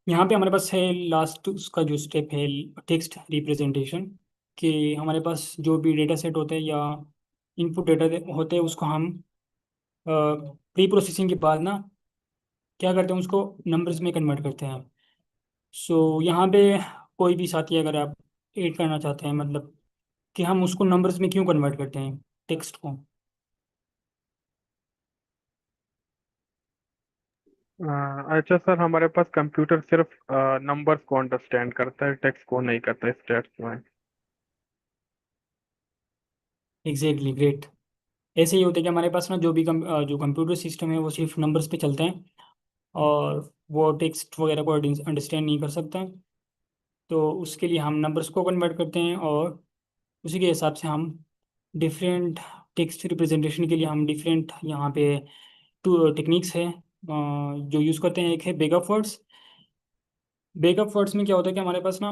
यहाँ पे हमारे पास है लास्ट उसका जो स्टेप है टेक्स्ट रिप्रेजेंटेशन, कि हमारे पास जो भी डेटा सेट होते हैं या इनपुट डेटा होते हैं उसको हम प्री प्रोसेसिंग के बाद ना क्या करते हैं, उसको नंबर्स में कन्वर्ट करते हैं। सो यहाँ पे कोई भी साथी अगर आप ऐड करना चाहते हैं, मतलब कि हम उसको नंबर्स में क्यों कन्वर्ट करते हैं टेक्स्ट को। अच्छा सर, हमारे पास कंप्यूटर सिर्फ नंबर्स को अंडरस्टैंड करता है, टेक्स्ट को नहीं करता स्टेट्स में। Exactly, great. ऐसे ही होता है कि हमारे पास ना जो भी जो कंप्यूटर सिस्टम है वो सिर्फ नंबर्स पे चलते हैं और वो टेक्स्ट वगैरह को अंडरस्टैंड नहीं कर सकता। तो उसके लिए हम नंबर्स को कन्वर्ट करते हैं और उसी के हिसाब से हम डिफरेंट टेक्स्ट रिप्रेजेंटेशन के लिए हम डिफरेंट यहाँ पे टू टेक्निक्स है जो यूज़ करते हैं। एक है बेगअप वर्ड्स। बेगअप वर्ड्स में क्या होता है कि हमारे पास ना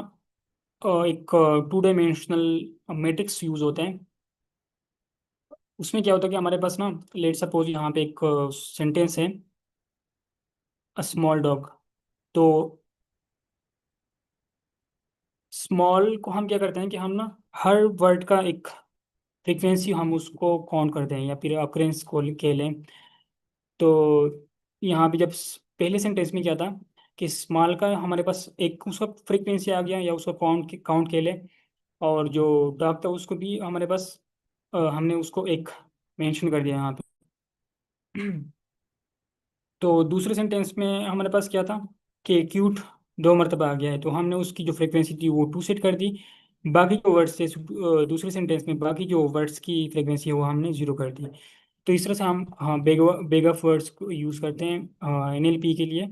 एक 2 डायमेंशनल मैट्रिक्स यूज़ होते हैं। उसमें क्या होता है कि हमारे पास ना लेट सपोज यहाँ पे एक सेंटेंस है, अ स्मॉल डॉग। तो स्मॉल को हम क्या करते हैं कि हम ना हर वर्ड का एक फ्रीक्वेंसी हम उसको काउंट करते हैं या फिर अक्रेंस को के लें। तो यहाँ पे जब पहले सेंटेंस में क्या था कि स्मॉल का हमारे पास एक उसका फ्रीक्वेंसी आ गया या उसको काउंट के ले, और जो डॉग था उसको भी हमारे पास हमने उसको एक मेंशन कर दिया यहाँ पे। तो दूसरे सेंटेंस में हमारे पास क्या था कि क्यूट 2 मरतबा आ गया है, तो हमने उसकी जो फ्रीक्वेंसी थी वो 2 सेट कर दी। बाकी जो वर्ड्स थे दूसरे सेंटेंस में बाकी जो वर्ड्स की फ्रीक्वेंसी है वो हमने 0 कर दी। तो इस तरह से हम, हाँ, बेग ऑफ वर्ड्स को यूज़ करते हैं एनएलपी के लिए।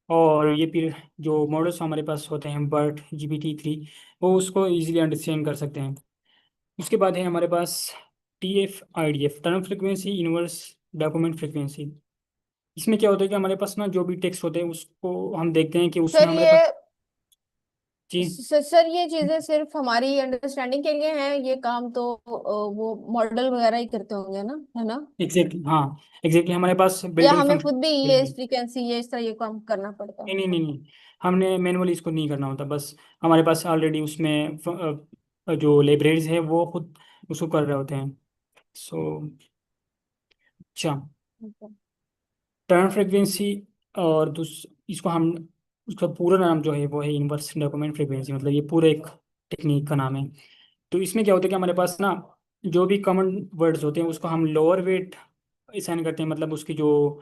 और ये फिर जो मॉडल्स हमारे पास होते हैं बर्ट GPT-3, वो उसको इजीली अंडरस्टैंड कर सकते हैं। उसके बाद है हमारे पास TF-IDF, term frequency inverse document frequency. इसमें क्या होता है कि हमारे पास ना जो भी टेक्स्ट होते हैं उसको हम देखते हैं कि उसमें सर हमारे पास। ये जी। सर ये चीजें सिर्फ हमारी अंडरस्टैंडिंग के लिए हैं, ये काम तो वो मॉडल वगैरह ही करते होंगे ना, है ना? एग्जैक्टली, हाँ, एग्जैक्टली हमारे पास या बिल्ट इन हमें खुद भी ये फंक्शन। फ्रीक्वेंसी ये इस तरह ये काम करना पड़ता है? नहीं नहीं नहीं नहीं, हमने मैनुअली इसको नहीं करना होता, बस हमारे पास ऑलरेडी उसमें जो लाइब्रेरीज है वो खुद उसको कर रहे होते हैं। सो अच्छा, टर्न फ्रीक्वेंसी और इसको हम, उसका पूरा नाम जो है वो है इनवर्स डॉक्यूमेंट फ्रीक्वेंसी, मतलब ये पूरा एक टेक्निक का नाम है। तो इसमें क्या होता है कि हमारे पास ना जो भी कॉमन वर्ड्स होते हैं उसको हम लोअर वेट असाइन करते हैं, मतलब उसकी जो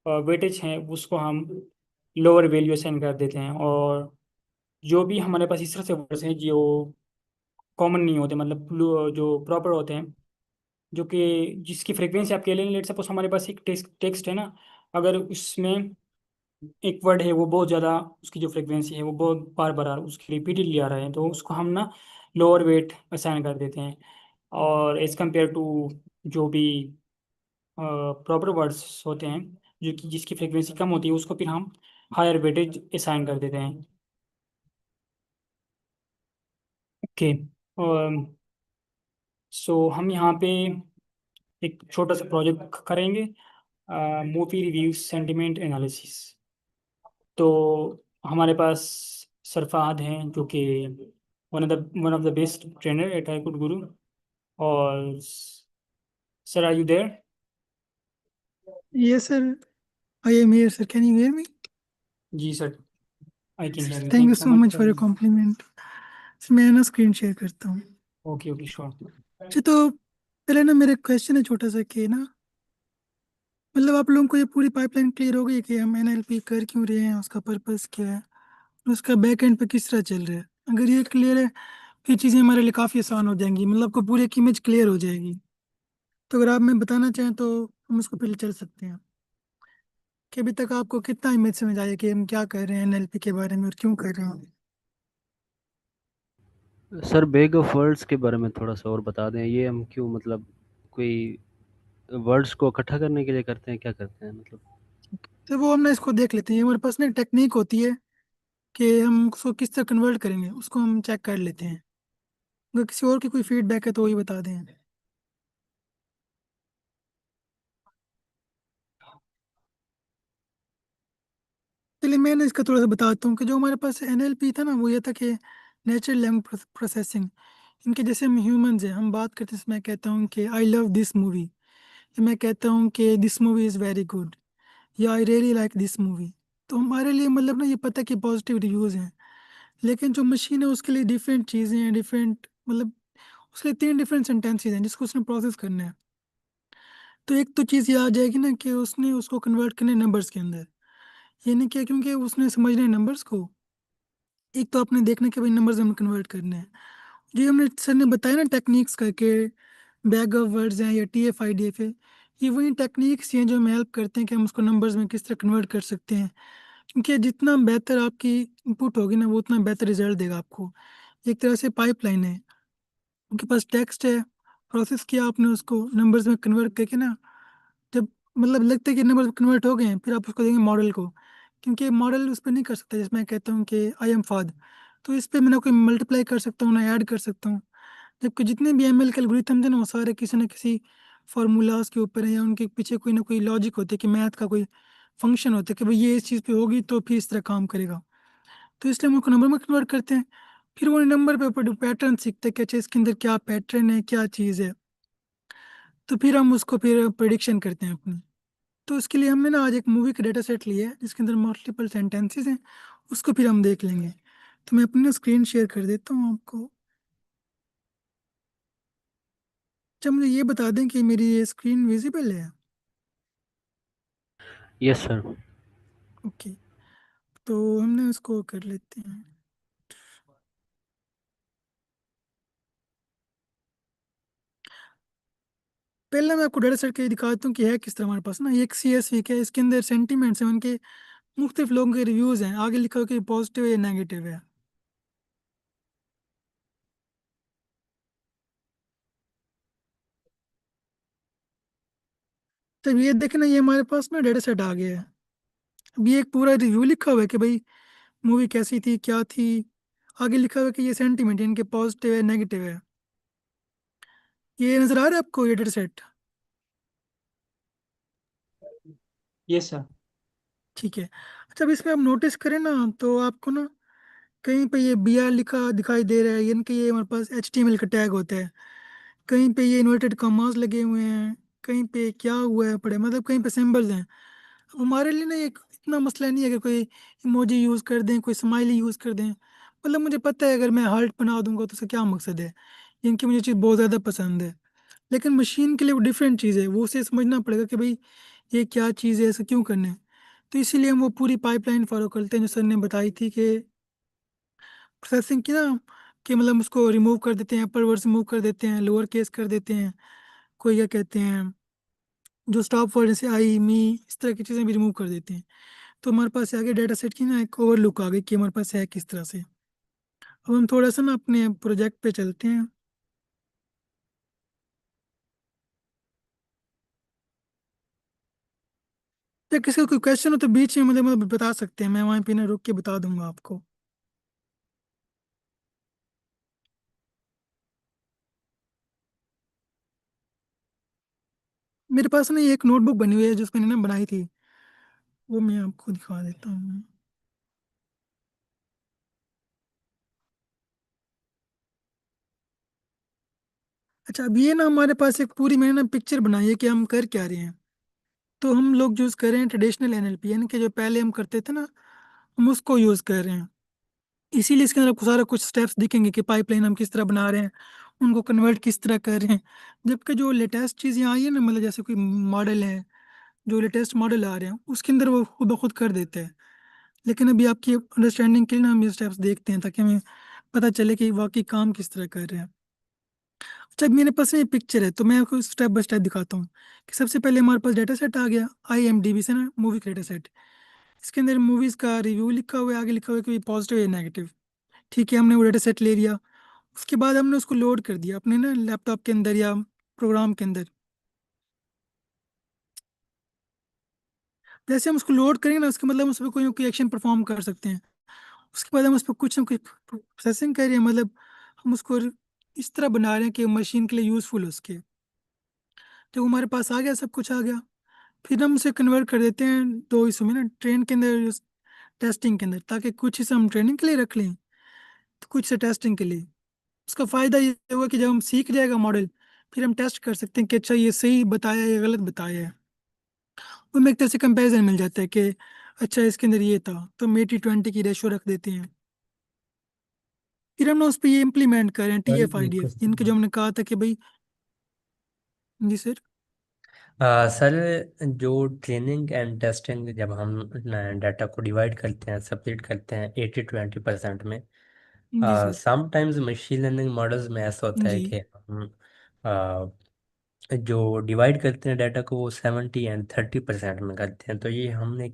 वेटेज है उसको हम लोअर वैल्यू असाइन कर देते हैं। और जो भी हमारे पास इस तरह से वर्ड्स हैं जो कॉमन नहीं होते, मतलब जो प्रॉपर होते हैं, जो कि जिसकी फ्रीक्वेंसी आप कह लें, लेट सपोज हमारे पास एक टेक्स्ट है ना, अगर उसमें एक वर्ड है वो बहुत ज़्यादा, उसकी जो फ्रीक्वेंसी है वो बहुत बार बार उसकी रिपीटेडली आ रहा है, तो उसको हम ना लोअर वेट असाइन कर देते हैं। और एज कम्पेयर टू जो भी प्रॉपर वर्ड्स होते हैं जो कि जिसकी फ्रीक्वेंसी कम होती है उसको फिर हम हायर वेटेज असाइन कर देते हैं। ओके, सो हम यहाँ पे एक छोटा सा प्रोजेक्ट करेंगे, मूवी रिव्यू सेंटिमेंट एनालिसिस। तो हमारे पास सरफाद हैं जो कि one of the best trainer at I Guru. और sir, are you there? Yes, sir. I am here, sir. Can you hear me? जी sir, I can hear you. Thank thank you you so so much much for for. your compliment. Sir मैं ना screen share करता हूँ। Okay okay sure. अच्छा, तो पहले ना मेरा क्वेश्चन है छोटा सा कि ना, मतलब आप लोगों को ये पूरी पाइपलाइन क्लियर हो गई कि हम एनएलपी कर क्यों रहे हैं, उसका पर्पस क्या है, और उसका बैक एंड पे किस तरह चल रहा है। अगर ये क्लियर है फिर चीज़ें हमारे लिए काफ़ी आसान हो जाएंगी, मतलब आपको पूरी एक इमेज क्लियर हो जाएगी। तो अगर आप मैं बताना चाहें तो हम उसको पहले चल सकते हैं कि अभी तक आपको कितना इमेज समझ आया कि हम क्या कर रहे हैं एनएलपी के बारे में और क्यों कर रहे हैं। सर बैग ऑफ वर्ड्स के बारे में थोड़ा सा और बता दें, ये हम क्यों मतलब कोई वर्ड्स को इकट्ठा करने के लिए करते हैं, क्या करते हैं मतलब? तो वो हम ना इसको देख लेते हैं, हमारे पास ना टेक्निक होती है कि हम उसको किस तरह कन्वर्ट करेंगे, उसको हम चेक कर लेते हैं। अगर किसी और की कोई फीडबैक है तो वही बता दें। चलिए मैं ना इसका थोड़ा सा बताता हूँ कि जो हमारे पास एनएलपी था ना, वो ये था कि नेचुरल लैंग्वेज प्रोसेसिंग। इनके जैसे हम ह्यूमंस हैं, हम बात करते हैं, मैं कहता हूँ कि आई लव दिस मूवी, या मैं कहता हूँ कि this movie is very good, या I really like this movie. तो हमारे लिए मतलब ना ये पता है कि पॉजिटिव रिव्यूज़ हैं, लेकिन जो मशीन है उसके लिए डिफरेंट चीज़ें हैं, डिफरेंट मतलब उसके लिए 3 डिफरेंट सेंटेंसेस हैं जिसको उसने प्रोसेस करना है। तो एक तो चीज़ ये आ जाएगी ना कि उसने उसको कन्वर्ट करना है नंबर्स के अंदर। ये नहीं किया क्योंकि उसने समझना है नंबर्स को। एक तो आपने देखना कि भाई नंबर्स हमें कन्वर्ट करने हैं। जो हमने सर ने बताया ना टेक्निक्स करके, बैग ऑफ वर्ड्स हैं या TF-IDF है, ये वही टेक्निक्स हैं जो हमें हेल्प करते हैं कि हम उसको नंबर्स में किस तरह कन्वर्ट कर सकते हैं। क्योंकि जितना बेहतर आपकी इनपुट होगी ना, वो उतना बेहतर रिजल्ट देगा आपको। एक तरह से पाइपलाइन है, उनके पास टेक्स्ट है, प्रोसेस किया आपने उसको नंबर्स में कन्वर्ट करके ना, जब मतलब लगता है कि नंबर कन्वर्ट हो गए हैं, फिर आप उसको देंगे मॉडल को। क्योंकि मॉडल उस पर नहीं कर सकता, जैसे मैं कहता हूँ कि आई एम फाद, तो इस पर मैं ना कोई मल्टीप्लाई कर सकता हूँ ना ऐड कर सकता हूँ। जबकि जितने भी ML के एल्गोरिथम थे ना, वो सारे किसी न किसी फार्मूलाज के ऊपर है, या उनके पीछे कोई ना कोई लॉजिक होते है कि मैथ का कोई फंक्शन होता है कि भाई ये इस चीज़ पे होगी तो फिर इस तरह काम करेगा। तो इसलिए हम उनको नंबर में कन्वर्ट करते हैं। फिर वो नंबर पे ऊपर पैटर्न सीखते हैं कि अच्छा इसके अंदर क्या पैटर्न है, क्या चीज़ है। तो फिर हम उसको फिर प्रिडिक्शन करते हैं अपनी। तो उसके लिए हमने ना आज एक मूवी का डेटा सेट लिया है जिसके अंदर मल्टीपल सेंटेंसेस हैं, उसको फिर हम देख लेंगे। तो मैं अपनी ना स्क्रीन शेयर कर देता हूँ आपको। अच्छा मुझे ये बता दें कि मेरी ये स्क्रीन विजिबल है? Yes sir. ओके, तो हमने उसको कर लेते हैं। पहले मैं आपको डेटा सेट के दिखाता हूँ कि है किस तरह। हमारे पास ना ये एक CSV का है, इसके अंदर सेंटीमेंट्स हैं, उनके मुख्तलिफ लोगों के रिव्यूज़ हैं, आगे लिखा हुआ कि पॉजिटिव या नेगेटिव है। तब ये देखें ना, ये हमारे पास ना डेटा सेट आ गया है। अब ये एक पूरा रिव्यू लिखा हुआ है कि भाई मूवी कैसी थी, क्या थी। आगे लिखा हुआ है कि ये सेंटीमेंट इनके पॉजिटिव है, नेगेटिव है। ये नजर आ रहा है आपको ये डेटा सेट? Yes sir. ठीक है। अच्छा अब इसमें आप नोटिस करें ना, तो आपको ना कहीं पे ये BR लिखा दिखाई दे रहा है, यानी कि ये हमारे पास HTML का टैग होता है। कहीं पे ये इन्वर्टेड कॉमास लगे हुए हैं, कहीं पे क्या हुआ है पड़े, मतलब कहीं पे सिंबल्स हैं। अब हमारे लिए ना ये इतना मसला नहीं है कि कोई इमोजी यूज़ कर दें, कोई स्माइली यूज़ कर दें। मतलब मुझे पता है अगर मैं हार्ट बना दूंगा तो उसका क्या मकसद है, इनकी मुझे चीज़ बहुत ज़्यादा पसंद है। लेकिन मशीन के लिए वो डिफरेंट चीज़ है, वो उसे समझना पड़ेगा कि भाई ये क्या चीज़ है, ऐसा क्यों करना है। तो इसीलिए हम वो पूरी पाइपलाइन फॉलो करते हैं जो सर ने बताई थी कि प्रोसेसिंग की ना, कि मतलब उसको रिमूव कर देते हैं, अपर वर्ड रिमूव कर देते हैं, लोअर केस कर देते हैं, कोई क्या कहते हैं जो स्टॉप वर्ड जैसे आई मी, इस तरह की चीज़ें भी रिमूव कर देते हैं। तो हमारे पास आगे डेटा सेट की ना एक ओवरलुक आ गई कि हमारे पास है किस तरह से। अब हम थोड़ा सा ना अपने प्रोजेक्ट पे चलते हैं। या किसी का कोई क्वेश्चन हो तो बीच में मतलब बता सकते हैं, मैं वहीं पे ना रुक के बता दूंगा आपको। मेरे पास ना ये एक नोटबुक बनी हुई है जो मैंने ना बनाई थी, वो मैं आपको दिखा देता हूँ। अच्छा अब ये ना हमारे पास एक पूरी मैंने ना पिक्चर बनाई है कि हम कर क्या रहे हैं। तो हम लोग यूज़ कर रहे हैं ट्रेडिशनल एनएलपी, यानी कि जो पहले हम करते थे ना, हम उसको यूज़ कर रहे हैं। इसीलिए इसके अंदर आपको सारा कुछ स्टेप्स दिखेंगे कि पाइपलाइन हम किस तरह बना रहे हैं, उनको कन्वर्ट किस तरह कर रहे हैं। जबकि जो लेटेस्ट चीज़ें आई है ना, मतलब जैसे कोई मॉडल है, जो लेटेस्ट मॉडल आ रहे हैं उसके अंदर वो खुद ब खुद कर देते हैं। लेकिन अभी आपकी अंडरस्टैंडिंग के लिए ना हम ये स्टेप्स देखते हैं, ताकि हमें पता चले कि वाकई काम किस तरह कर रहे हैं। जब मेरे पास ये पिक्चर है तो मैं आपको स्टेप बाय स्टेप दिखाता हूँ कि सबसे पहले हमारे पास डेटा सेट आ गया IMDb से ना, मूवी क्रिएटर सेट। इसके अंदर मूवीज़ का रिव्यू लिखा हुआ है, आगे लिखा हुआ है कि पॉजिटिव या नेगेटिव। ठीक है, हमने वो डेटा सेट ले लिया। उसके बाद हमने उसको लोड कर दिया अपने ना लैपटॉप के अंदर या प्रोग्राम के अंदर। जैसे हम उसको लोड करेंगे ना, उसका मतलब हम उस पर कोई ना कोई एक्शन परफॉर्म कर सकते हैं। उसके बाद हम उस पर कुछ ना कुछ प्रोसेसिंग कर रहे हैं, मतलब हम उसको इस तरह बना रहे हैं कि मशीन के लिए यूज़फुल हो उसके। तो हमारे पास आ गया, सब कुछ आ गया। फिर हम उसे कन्वर्ट कर देते हैं दो हिस्सों में ना, ट्रेन के अंदर, टेस्टिंग के अंदर, ताकि कुछ हिस्से हम ट्रेनिंग के लिए रख लें तो कुछ से टेस्टिंग के लिए। उसका फ़ायदा ये होगा कि जब हम सीख जाएगा मॉडल, फिर हम टेस्ट कर सकते हैं कि अच्छा ये सही बताया है या गलत बताया है। हमें एक तरह से कंपैरिजन मिल जाता है कि अच्छा इसके अंदर ये था, तो हम 80-20 की रेशो रख देते हैं। फिर हमने उस पर ये इम्प्लीमेंट करें सर एक TF-IDF, इनके जो क्वेश्चन। हमने कहा था कि भाई। जी सर। सर जो ट्रेनिंग एंड टेस्टिंग जब हम डाटा को डिवाइड करते हैं, सेपरेट करते हैं 80-20% में, जी sir. Sometimes machine learning models में ऐसा होता है जी कि हम जो डिवाइड करते हैं डाटा को वो 70 और 30% में करते हैं। तो ये हमने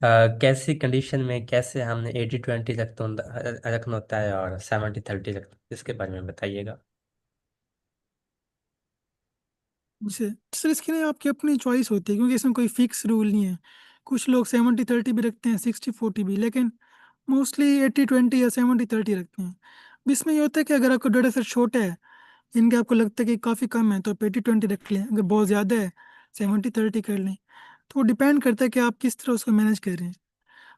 कैसी कंडीशन में कैसे हमने 80-20 रखना होता है और 70-30 रखना, इसके बारे में बताइएगा। सर, इसकी ना आपकी अपनी चॉइस होती है, क्योंकि इसमें कोई फिक्स रूल नहीं है। कुछ लोग 70-30 भी रखते हैं, 60-40 भी, लेकिन मोस्टली 80-20 या 70-30 रखते हैं। अब इसमें ये होता है कि अगर आपका डाटा सेट छोटा है, इनके आपको लगता है कि काफ़ी कम है, तो आप 80-20 रख लें। अगर बहुत ज़्यादा है, 70-30 कर लें। तो वो डिपेंड करता है कि आप किस तरह उसको मैनेज कर रहे हैं।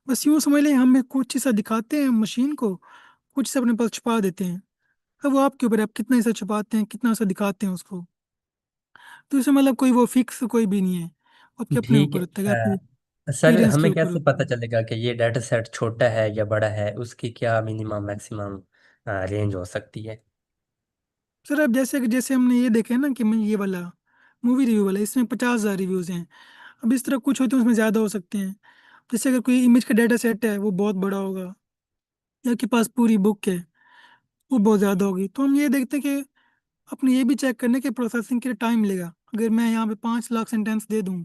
बस यूँ समझ लें, हमें कुछ हिस्सा दिखाते हैं मशीन को, कुछ हिस्सा अपने पास छुपा देते हैं। अब वो आपके ऊपर है, आप कितना हिस्सा छुपाते हैं, कितना हिस्सा दिखाते हैं उसको। तो इसमें मतलब कोई वो फिक्स कोई भी नहीं है, आपके अपने ठीक ऊपर है। होता है, आपके सर एक्सपीरियंस के हमें ऊपर कैसे होता पता है। चलेगा कि ये डाटा सेट छोटा है या बड़ा है, उसकी क्या मिनिमम मैक्सिमम रेंज हो सकती है। सर अब जैसे कि जैसे हमने ये देखा है ना कि मैं ये वाला मूवी रिव्यू वाला, इसमें 50,000 रिव्यूज़ हैं। अब इस तरह कुछ होते हैं उसमें ज़्यादा हो सकते हैं। जैसे अगर कोई इमेज का डाटा सेट है, वो बहुत बड़ा होगा, या के पास पूरी बुक है, वो बहुत ज़्यादा होगी। तो हम ये देखते हैं कि अपने ये भी चेक करने के प्रोसेसिंग के लिए टाइम लेगा। अगर मैं यहाँ पे 5 लाख सेंटेंस दे दूँ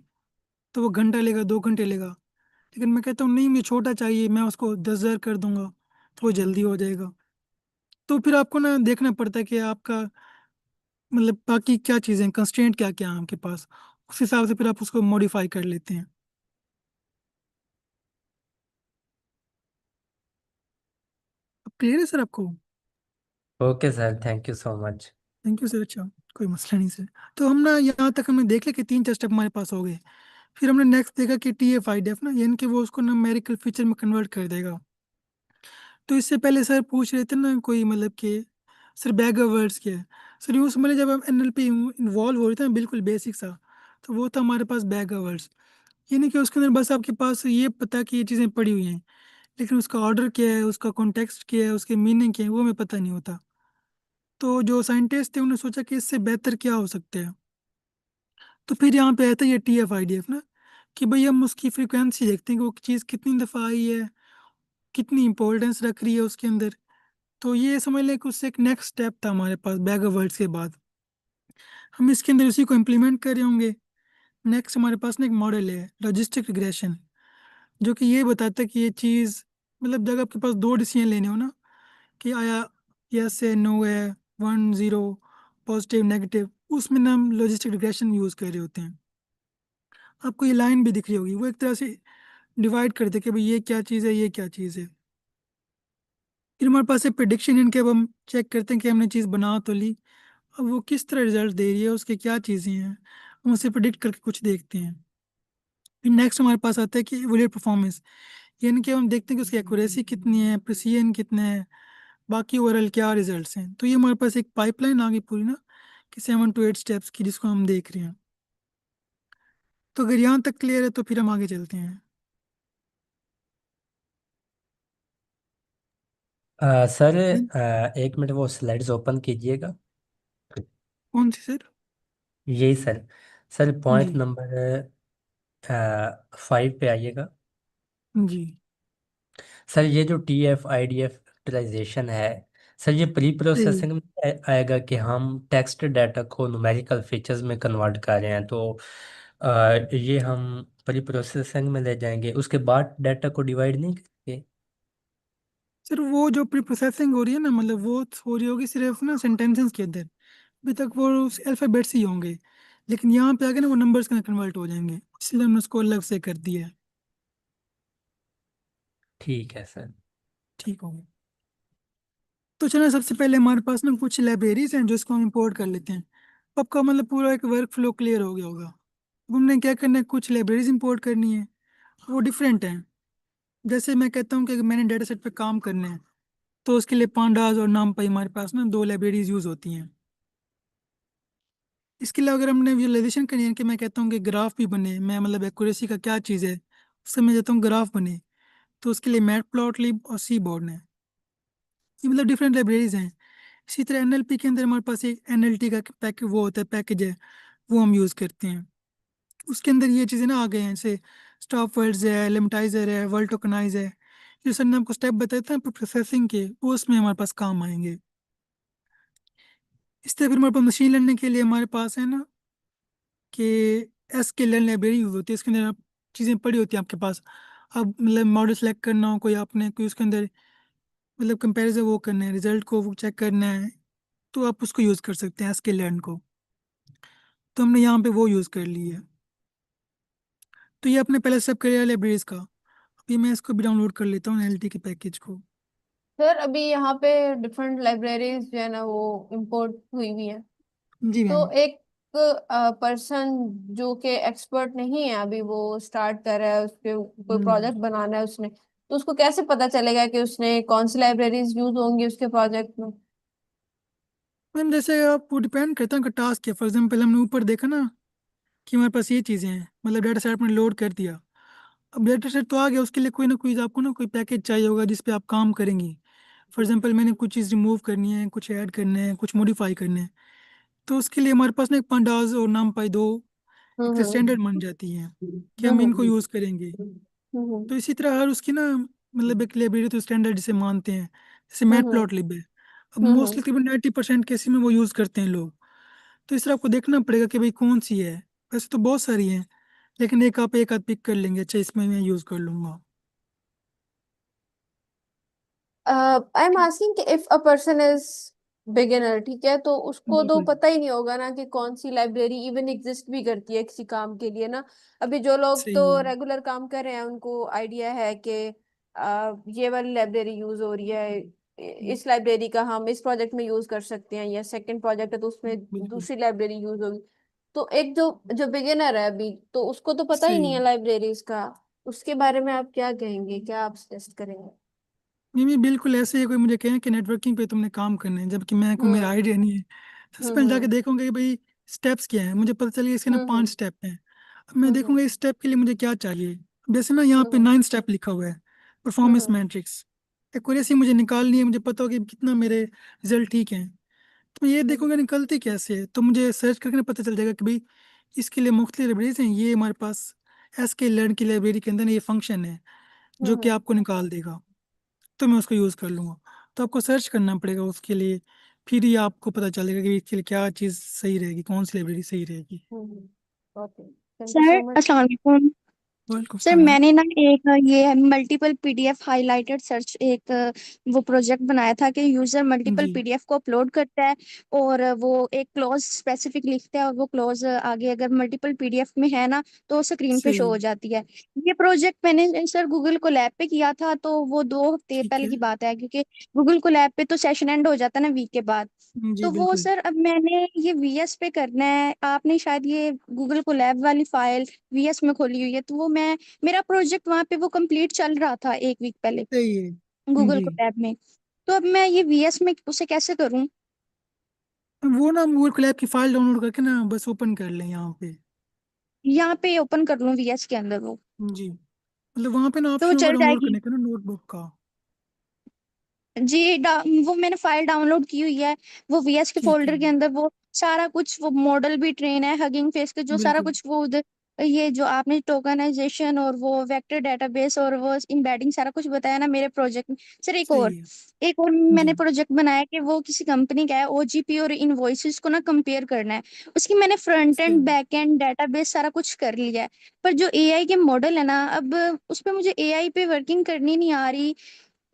तो वो घंटा लेगा, 2 घंटे लेगा। लेकिन मैं कहता हूँ नहीं, मुझे छोटा चाहिए, मैं उसको 10,000 कर दूंगा तो वो जल्दी हो जाएगा। तो फिर आपको ना देखना पड़ता है कि आपका मतलब बाकी क्या चीज़ें, कंस्ट्रेंट क्या क्या है आपके पास, उस हिसाब से फिर आप उसको मॉडिफाई कर लेते हैं। अब क्लियर है सर आपको? Okay sir, thank you so much. Thank you sir. अच्छा, कोई मसला नहीं सर। तो हम ना यहाँ तक हमने देख लिया कि 3-4 स्टेप हमारे पास हो गए। फिर हमने नेक्स्ट देखा कि TF-IDF ना, यानी कि वो उसको न्यूमेरिकल फीचर में कन्वर्ट कर देगा। तो इससे पहले सर पूछ रहे थे ना कोई, मतलब कि सर बैगर वर्ड्स क्या है। सर यूँ समझ लीजिए, जब हम NLP इन्वॉल्व हो रहे थे ना, बिल्कुल बेसिक सा, तो वो था हमारे पास बैगर वर्ड्स। यानी कि उसके अंदर बस आपके पास ये पता कि ये चीज़ें पड़ी हुई हैं, लेकिन उसका ऑर्डर क्या है, उसका कॉन्टेक्स्ट क्या है, उसके मीनिंग क्या है, वो हमें पता नहीं होता। तो जो साइंटिस्ट थे उन्होंने सोचा कि इससे बेहतर क्या हो सकता है। तो फिर यहाँ पे आता है ये TF-IDF ना, कि भाई हम उसकी फ्रीक्वेंसी देखते हैं कि वो चीज़ कितनी दफ़ा आई है, कितनी इंपॉर्टेंस रख रही है उसके अंदर। तो ये समझ लें कि उससे एक नेक्स्ट स्टेप था हमारे पास बैगर वर्ड्स के बाद। हम इसके अंदर उसी को इम्प्लीमेंट कर रहे होंगे। नेक्स्ट हमारे पास ना एक मॉडल है लॉजिस्टिक रिग्रेशन, जो कि ये बताता है कि ये चीज़, मतलब जब आपके पास दो डिसीजन लेने हो ना, कि आया यस है, नो है, 1-0, पॉजिटिव नेगेटिव, उसमें ना हम लॉजिस्टिक रिग्रेशन यूज़ कर रहे होते हैं। आपको ये लाइन भी दिख रही होगी, वो एक तरह से डिवाइड करते हैं कि भाई ये क्या चीज़ है, ये क्या चीज़ है। फिर हमारे पास है प्रिडिक्शन, इनके अब हम चेक करते हैं कि हमने चीज़ बना तो ली, अब वो किस तरह रिजल्ट दे रही है, उसके क्या चीज़ें हैं, हम उसे प्रिडिक्ट करके कुछ देखते हैं। फिर नेक्स्ट हमारे पास आता है कि एवरेज परफॉर्मेंस, यानी कि हम देखते हैं कि उसकी एक्यूरेसी कितनी है, प्रिसीजन कितना है, बाकी ओवरऑल क्या रिजल्ट्स हैं। तो ये हमारे पास एक पाइपलाइन आ गई पूरी ना, कि 7 to 8 स्टेप्स की, जिसको हम देख रहे हैं। तो अगर यहाँ तक क्लियर है तो फिर हम आगे चलते हैं। सर एक मिनट वो स्लाइड्स ओपन कीजिएगा। कौन सी सर? यही सर। सर पॉइंट जी नंबर 5 पे आइएगा। जी सर ये जो TF-IDF फैक्टराइजेशन है, सर ये प्री सही। प्रोसेसिंग में आएगा कि हम टेक्स्ट डाटा को न्यूमेरिकल फीचर्स में कन्वर्ट कर रहे हैं, तो ये हम प्री प्रोसेसिंग में ले जाएंगे, उसके बाद डाटा को डिवाइड नहीं करेंगे। सर वो जो प्री प्रोसेसिंग हो रही है ना, मतलब वो हो रही होगी सिर्फ ना सेंटेंसेस के अंदर। अभी तक वो अल्फ़ाबेट्स ही होंगे, लेकिन यहाँ पे आके ना वो नंबर्स में कन्वर्ट हो जाएंगे, इसलिए हमने उसको अलग से कर दिया है। ठीक है सर। ठीक हो गया। तो चलो सबसे पहले हमारे पास ना कुछ लाइब्रेरीज हैं जो इसको हम इंपोर्ट कर लेते हैं। तो आपका मतलब पूरा एक वर्क फ्लो क्लियर हो गया होगा। अब हमने क्या करना है, कुछ लाइब्रेरीज इंपोर्ट करनी है। वो डिफरेंट हैं। जैसे मैं कहता हूँ कि अगर मैंने डेटा सेट पे काम करना है, तो उसके लिए पांडास और नामपाई हमारे पास ना दो लाइब्रेरीज यूज होती हैं। इसके अलावा अगर हमने विजुअलाइजेशन करनी है कि मैं कहता हूँ कि ग्राफ भी बने, मैं मतलब एक्यूरेसी का क्या चीज़ है उससे मैं चाहता हूँ ग्राफ बने, तो उसके लिए मैटप्लॉटलिब और सी बोर्ड है। ये मतलब डिफरेंट लाइब्रेरीज हैं। इसी तरह एनएलपी के अंदर हमारे पास एक एनएलटी का पैक वो होता है, पैकेज है, वो हम यूज़ करते हैं। उसके अंदर ये चीज़ें ना आ गए हैं, जैसे स्टॉप वर्ड्स है, लिमिटाइजर है, वर्ड टोकनाइज है। जो सर ने आपको स्टेप बताए थे ना प्रोसेसिंग के, वो उसमें हमारे पास काम आएंगे। इस तरह फिर हमारे पास मशीन लर्निंग के लिए हमारे पास है ना कि SQL लाइब्रेरी यूज होती है। इसके अंदर आप चीज़ें पड़ी होती हैं आपके पास। अब मतलब मॉडल सेलेक्ट करना हो कोई, आपने कोई उसके अंदर मतलब कंपैरिजन वो करना है, रिजल्ट को चेक करना है, तो आप उसको यूज़ कर सकते हैं SQL को। तो हमने यहाँ पे वो यूज़ कर ली है। तो ये आपने पहले सब कर लिया लाइब्रेरीज का। अभी मैं इसको भी डाउनलोड कर लेता हूँ NLT के पैकेज को। सर अभी यहाँ पे डिफरेंट लाइब्रेरीज जो है ना वो इंपोर्ट हुई हुई है। जी तो मैम। एक पर्सन जो कि एक्सपर्ट नहीं है, अभी वो स्टार्ट कर रहा है, उसके कोई हम्म। प्रोजेक्ट बनाना है उसने, तो उसको कैसे पता चलेगा कि उसने कौन सी लाइब्रेरीज यूज होंगी उसके प्रोजेक्ट में? मैम जैसे आपको डिपेंड करता है कि टास्क है। फॉर एग्जाम्पल हमने ऊपर देखा ना कि हमारे पास ये चीज़ें हैं, मतलब डाटा सेट में लोड कर दिया। अब डेटा सेट तो आ गया, उसके लिए कोई ना कोई आपको ना कोई पैकेज चाहिए होगा जिस पे आप काम करेंगे। फॉर एग्जाम्पल मैंने कुछ चीज़ रिमूव करनी है, कुछ ऐड करने हैं, कुछ मॉडिफाई करने हैं, तो उसके लिए हमारे पास ना एक pandas और numpy दो एक स्टैंडर्ड बन जाती है कि हम इनको हम्म यूज़ करेंगे। हम्म तो इसी तरह हर उसकी ना मतलब एक लाइब्रेरी तो स्टैंडर्ड जिसे मानते हैं, जैसे हम्म मैटप्लॉटलिब है। अब हम्म मोस्टली तकरीबन 90% केसेस में वो यूज़ करते हैं लोग। तो इस तरह आपको देखना पड़ेगा कि भाई कौन सी है। वैसे तो बहुत सारी हैं, लेकिन एक आप एक आध पिक कर लेंगे, अच्छा इसमें मैं यूज़ कर लूंगा। आई एम आस्किंग कि if a person is beginner, ठीक है, तो उसको तो बिल्कुल पता ही नहीं होगा ना कि कौन सी लाइब्रेरी इवन एग्जिस्ट भी करती है किसी काम के लिए ना। अभी जो लोग तो सही है। रेगुलर काम कर रहे हैं उनको आइडिया है कि ये वाली लाइब्रेरी यूज हो रही है, इस लाइब्रेरी का हम इस प्रोजेक्ट में यूज कर सकते हैं, या सेकंड प्रोजेक्ट है तो उसमें बिल्कुल दूसरी लाइब्रेरी यूज होगी। तो एक जो जो बिगिनर है अभी, तो उसको तो पता ही सही नहीं है है। लाइब्रेरीज का। उसके बारे में आप क्या कहेंगे, क्या आप सजेस्ट करेंगे? नहीं नहीं, बिल्कुल ऐसे ही कोई मुझे कहे कि नेटवर्किंग पे तुमने काम करना है, जबकि मैं को मेरा हम्म आइडिया नहीं है, सबसे पहले जाके हम्म देखूंगा कि भाई स्टेप्स क्या है। मुझे पता चलिए इसके ना हम्म 5 हम्म स्टेप हैं। अब मैं हम्म देखूंगा इस स्टेप के लिए मुझे क्या चाहिए। अब जैसे ना यहाँ पे हम्म 9 स्टेप लिखा हुआ है, परफॉर्मेंस हम्म मैट्रिक्स। एक्यूरेसी मुझे निकालनी है, मुझे पता हो कि कितना मेरे रिजल्ट ठीक हैं। तो मैं ये हम्म देखूंगा निकलती कैसे है, तो मुझे सर्च करके ना पता चल जाएगा कि भाई इसके लिए मुख्तलिफ लाइब्रेरीज हैं। ये हमारे पास SQL की लाइब्रेरी के अंदर ना ये फंक्शन है जो कि हम्म आपको निकाल देगा, तो मैं उसको यूज़ कर लूँगा। तो आपको सर्च करना पड़ेगा उसके लिए, फिर ही आपको पता चलेगा कि इसके लिए क्या चीज़ सही रहेगी, कौन सी लाइब्रेरी सही रहेगी। Okay, thank you sir so much. अस्सलाम वालेकुम। वेलकम सर सलाम। मैंने ना एक ये मल्टीपल पीडीएफ हाइलाइटेड सर्च एक वो प्रोजेक्ट बनाया था कि यूजर मल्टीपल जी पीडीएफ को अपलोड करता है और वो एक क्लॉज स्पेसिफिक लिखता है और वो क्लॉज आगे अगर मल्टीपल पीडीएफ में है ना तो स्क्रीन पे सही शो है। हो जाती है। ये प्रोजेक्ट मैंने सर गूगल को लैब पे किया था, तो वो 2 हफ्ते ठीक पहले है। की बात है, क्योंकि गूगल को लैब पे तो सेशन एंड हो जाता है ना वीक के बाद। जी तो वो बिल्कुल। सर अब मैंने ये वीएस पे करना है, आपने शायद ये गूगल को लैब वाली फाइल वीएस में खोली हुई है, तो वो मैं मेरा प्रोजेक्ट वहां पे वो कंप्लीट चल रहा था एक वीक पहले सही है। गूगल जी को टैब में। तो अब मैं ये वीएस में उसे कैसे करूं? वो ना गूगल कोलैब की फाइल डाउनलोड करके ना बस ओपन कर लें यहाँ पे। यहाँ पे ओपन कर लूँ VS के अंदर वो, जी मतलब वहां पे ना तो वो ऑप्शन होगा चल डाउनलोड जाएगी। करने का ना नोटबुक का। जी वो मैंने फाइल डाउनलोड की हुई है, वो VS के ठीक है फोल्डर के अंदर वो सारा कुछ, वो मॉडल भी ट्रेन है, हगिंग फेस के जो सारा बिल्कुल कुछ वो उधर, ये जो आपने टोकनाइजेशन और वो वेक्टर डेटाबेस और वो एम्बेडिंग सारा कुछ बताया ना मेरे प्रोजेक्ट में। सर सही है। एक और जी मैंने प्रोजेक्ट बनाया कि वो किसी कंपनी का है, OGP और इनवॉइसेस को ना कंपेयर करना है। उसकी मैंने फ्रंट सही एंड बैक एंड डेटाबेस सारा कुछ कर लिया है, पर जो AI के मॉडल है ना, अब उस पे मुझे AI पे वर्किंग करनी नहीं आ रही।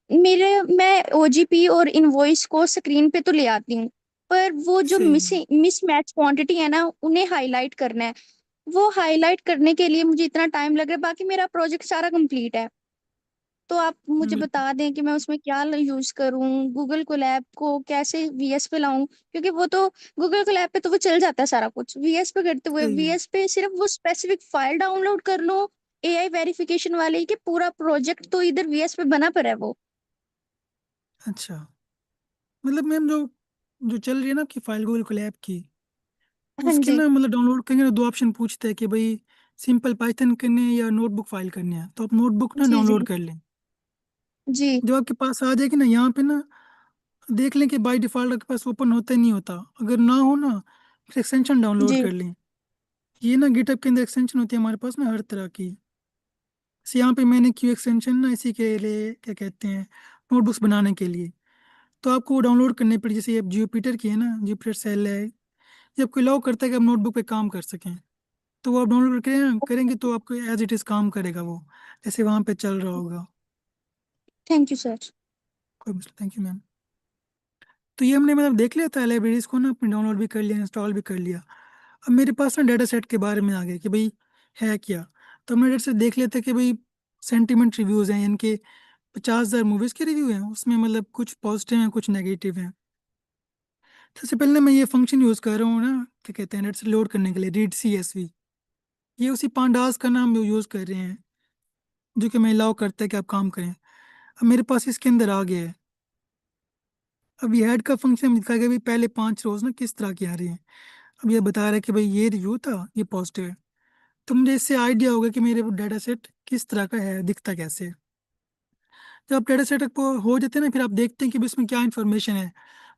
मैं OGP और इनवॉइस को स्क्रीन पे तो ले आती हूँ, पर वो जो सही है। मिसमैच क्वांटिटी है ना, उन्हें हाईलाइट करना है। वो हाईलाइट करने के लिए मुझे इतना टाइम लग रहा है, बाकी मेरा प्रोजेक्ट सारा कंप्लीट है। तो आप मुझे बिल्कुल बता दें कि मैं उसमें क्या यूज करूँ, गूगल कोलैब को कैसे VS पे लाऊं, क्योंकि वो तो गूगल कोलैब पे तो वो चल जाता है सारा कुछ, VS पे करते हुए सही है। VS पे सिर्फ वो स्पेसिफिक फाइल डाउनलोड कर लो AI वेरिफिकेशन वाले, कि पूरा प्रोजेक्ट तो इधर VS पे बना पर है वो। अच्छा मतलब मैम जो जो चल रही है ना आपकी फाइल गूगल कोलैब की, हाँ उसके जी। ना मतलब डाउनलोड करेंगे ना दो ऑप्शन पूछते हैं कि भाई सिंपल पाइथन करने हैं या नोटबुक फाइल करनी है, तो आप नोटबुक ना जी डाउनलोड जी कर लें। जी जब आपके पास आ जाएगी ना यहाँ पे ना देख लें कि बाय डिफ़ॉल्ट आपके पास ओपन होता ही नहीं होता, अगर ना हो ना फिर एक्सटेंशन डाउनलोड जी कर लें। ये ना गिटहब के अंदर एक्सटेंशन होती है हमारे पास ना हर तरह की। जैसे यहाँ पे मैंने क्यू एक्सटेंशन ना इसी के लिए क्या कहते हैं नोटबुक्स बनाने के लिए, तो आपको वो डाउनलोड करनी पड़ी। जैसे ये जुपिटर की है ना, जुपिटर सेल है, ये आपको अलाउ करता है कि आप नोटबुक पे काम कर सकें। तो वो आप डाउनलोड करके करेंगे तो आपको एज इट इज़ काम करेगा वो, जैसे वहाँ पे चल रहा होगा। Thank you sir. कोई मसला, थैंक यू मैम। तो ये हमने मतलब देख लिया था लाइब्रेरीज को ना, अपने डाउनलोड भी कर लिया, इंस्टॉल भी कर लिया। अब मेरे पास ना डाटा सेट के बारे में आ गया कि भाई है क्या। तो हमने डाटा सेट देख लिया था कि भाई सेंटिमेंट रिव्यूज़ हैं इनके, 50,000 मूवीज़ के रिव्यू हैं उसमें, मतलब कुछ पॉजिटिव हैं कुछ नेगेटिव हैं। सबसे पहले मैं ये फंक्शन यूज़ कर रहा हूँ ना, क्या कहते हैं, डाटा सेट लोड करने के लिए, रीड CSV। ये उसी पांडास का नाम यूज़ कर रहे हैं जो कि मैं अलाउ करता है कि आप काम करें। अब मेरे पास इसके अंदर आ गया है। अब ये हेड का फंक्शन दिखा गया भाई पहले 5 रोज ना किस तरह की आ रही है। अब ये बता रहा है कि भाई ये रिव्यू था, ये पॉजिटिव है। तो मुझे इससे आइडिया होगा कि मेरे डाटा सेट किस तरह का है, दिखता कैसे है। जब आप डाटा सेट को हो जाते हैं ना, फिर आप देखते हैं कि भाई इसमें क्या इन्फॉर्मेशन है,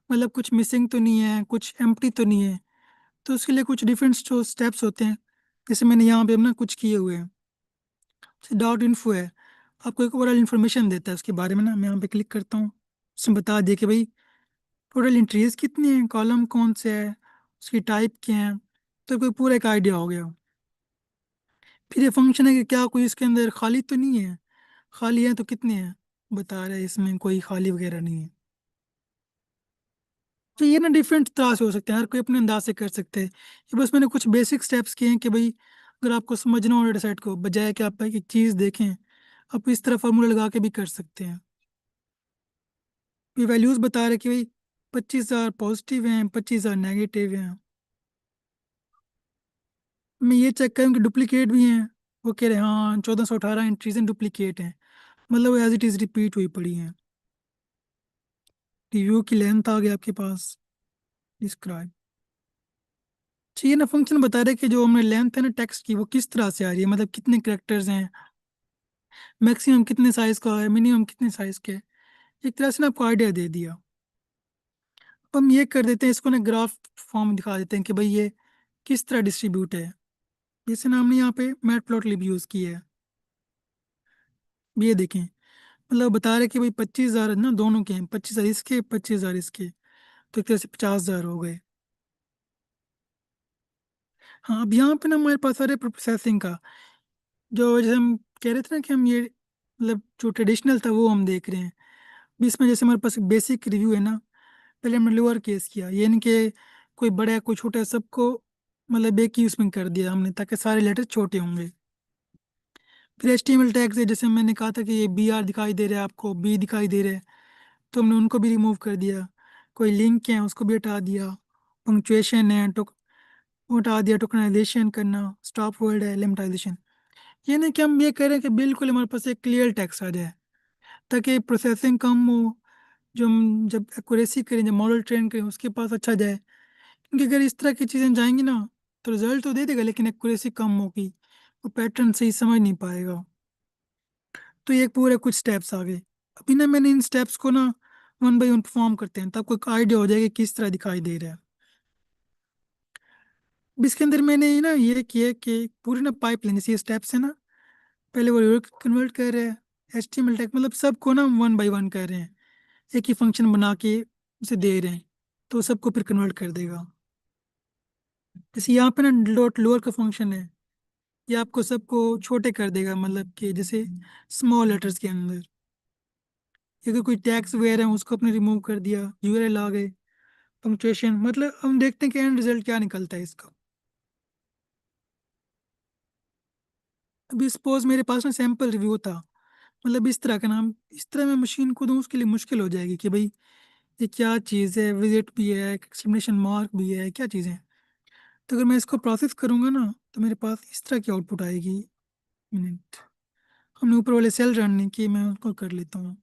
मतलब कुछ मिसिंग तो नहीं है, कुछ एम्प्टी तो नहीं है। तो उसके लिए कुछ डिफरेंट जो स्टेप्स होते हैं, जैसे मैंने यहाँ पे अपना कुछ किए हुए हैं। डॉट इन्फो है, आपको एक ओवरऑल इन्फॉर्मेशन देता है उसके बारे में ना। मैं यहाँ पे क्लिक करता हूँ, उसमें बता दिया कि भाई टोटल एंट्रीज कितनी हैं, कॉलम कौन से है, उसकी टाइप क्या है, तो कोई पूरा एक आइडिया हो गया। फिर ये फंक्शन है कि क्या कोई इसके अंदर खाली तो नहीं है, खाली है तो कितने हैं, बता रहा है इसमें कोई खाली वगैरह नहीं है। तो ये ना डिफरेंट तरह से हो सकते हैं, हर कोई अपने अंदाज से कर सकते हैं। ये बस मैंने कुछ बेसिक स्टेप्स किए हैं कि भाई अगर आपको समझना हो डेटा सेट को, बजाय कि आप एक चीज़ देखें, आप इस तरह फार्मूला लगा के भी कर सकते हैं। ये वैल्यूज़ बता रहे हैं कि भाई 25,000 पॉजिटिव हैं, 25,000 नेगेटिव हैं। मैं ये चेक करूँ कि डुप्लीकेट भी हैं। वो कह रहे हैं हाँ 1418 एंट्रीज हैं डुप्लीकेट हैं, मतलब एज इट इज़ रिपीट हुई पड़ी हैं। रिव्यू की लेंथ आ गया आपके पास, डिस्क्राइब। ये ना फंक्शन बता रहे हैं कि जो हमने लेंथ है ना टेक्स्ट की, वो किस तरह से आ रही है, मतलब कितने करेक्टर्स हैं, मैक्सिमम कितने साइज का है, मिनिमम कितने साइज के। एक तरह से ना आपको आइडिया दे दिया। अब हम ये कर देते हैं, इसको ना ग्राफ फॉर्म दिखा देते हैं कि भाई ये किस तरह डिस्ट्रीब्यूट है। जैसे ना हमने यहाँ पे मैटप्लॉटलिब यूज़ की है। ये देखें, मतलब बता रहे कि भाई 25,000 ना दोनों के हैं, 25,000 इसके, 25,000 इसके, तो एक तरह से 50,000 हो गए। हाँ अब यहाँ पे ना हमारे पास आ रहा है प्रोसेसिंग का, जो जैसे हम कह रहे थे ना कि हम ये मतलब जो ट्रेडिशनल था वो हम देख रहे हैं। अभी इसमें जैसे हमारे पास बेसिक रिव्यू है ना, पहले हमने लोअर केस किया, ये नहीं कि कोई बड़ा है कोई छोटा है, सबको मतलब एक ही उसमें कर दिया हमने ताकि सारे लेटर छोटे होंगे। फिर HTML टैग्स है, जैसे मैंने कहा था कि ये BR दिखाई दे रहा है आपको, B दिखाई दे रहा है, तो हमने उनको भी रिमूव कर दिया। कोई लिंक है उसको भी हटा दिया, पंक्चुएशन है वो हटा दिया, टोकनाइजेशन करना, स्टॉप वर्ड है, लिमिटाइजेशन। ये नहीं कि हम ये कह रहे हैं कि बिल्कुल हमारे पास एक क्लियर टेक्स्ट आ जाए ताकि प्रोसेसिंग कम हो, जो हम जब एक्यूरेसी करें, जब मॉडल ट्रेन करें उसके पास अच्छा जाए। क्योंकि अगर इस तरह की चीज़ें जाएंगी ना तो रिजल्ट तो दे देगा लेकिन एक्यूरेसी कम होगी, वो पैटर्न सही समझ नहीं पाएगा। तो ये पूरे कुछ स्टेप्स आ गए। अभी ना मैंने इन स्टेप्स को ना वन बाई वन परफॉर्म करते हैं, तब आपको एक आइडिया हो जाएगा कि किस तरह दिखाई दे रहा है। अब इसके अंदर मैंने ना ये किया कि पूरी ना पाइपलाइन, जैसे ये स्टेप्स है ना, पहले वो कन्वर्ट कर रहे हैं HTML टैग, मतलब सबको ना वन बाई वन कर रहे हैं, एक ही फंक्शन बना के उसे दे रहे हैं, तो सबको फिर कन्वर्ट कर देगा। जैसे यहाँ पे ना डॉट लोअर का फंक्शन है, ये आपको सबको छोटे कर देगा, मतलब कि जैसे स्मॉल लेटर्स के अंदर। अगर कोई टैग्स वगैरह है उसको अपने रिमूव कर दिया, यूआरएल आ गए, पंक्चुएशन, मतलब हम देखते हैं कि एंड रिजल्ट क्या निकलता है इसका। अभी सपोज मेरे पास ना सैंपल रिव्यू था, मतलब इस तरह का नाम, इस तरह मैं मशीन को दूं उसके लिए मुश्किल हो जाएगी कि भाई ये क्या चीज़ है, विजिट भी है, एक्सक्लेमेशन मार्क भी है, क्या चीज़ है। तो अगर मैं इसको प्रोसेस करूंगा ना तो मेरे पास इस तरह की आउटपुट आएगी। मिनट, हमने ऊपर वाले सेल रन नहीं किए, मैं उसको कर लेता हूँ।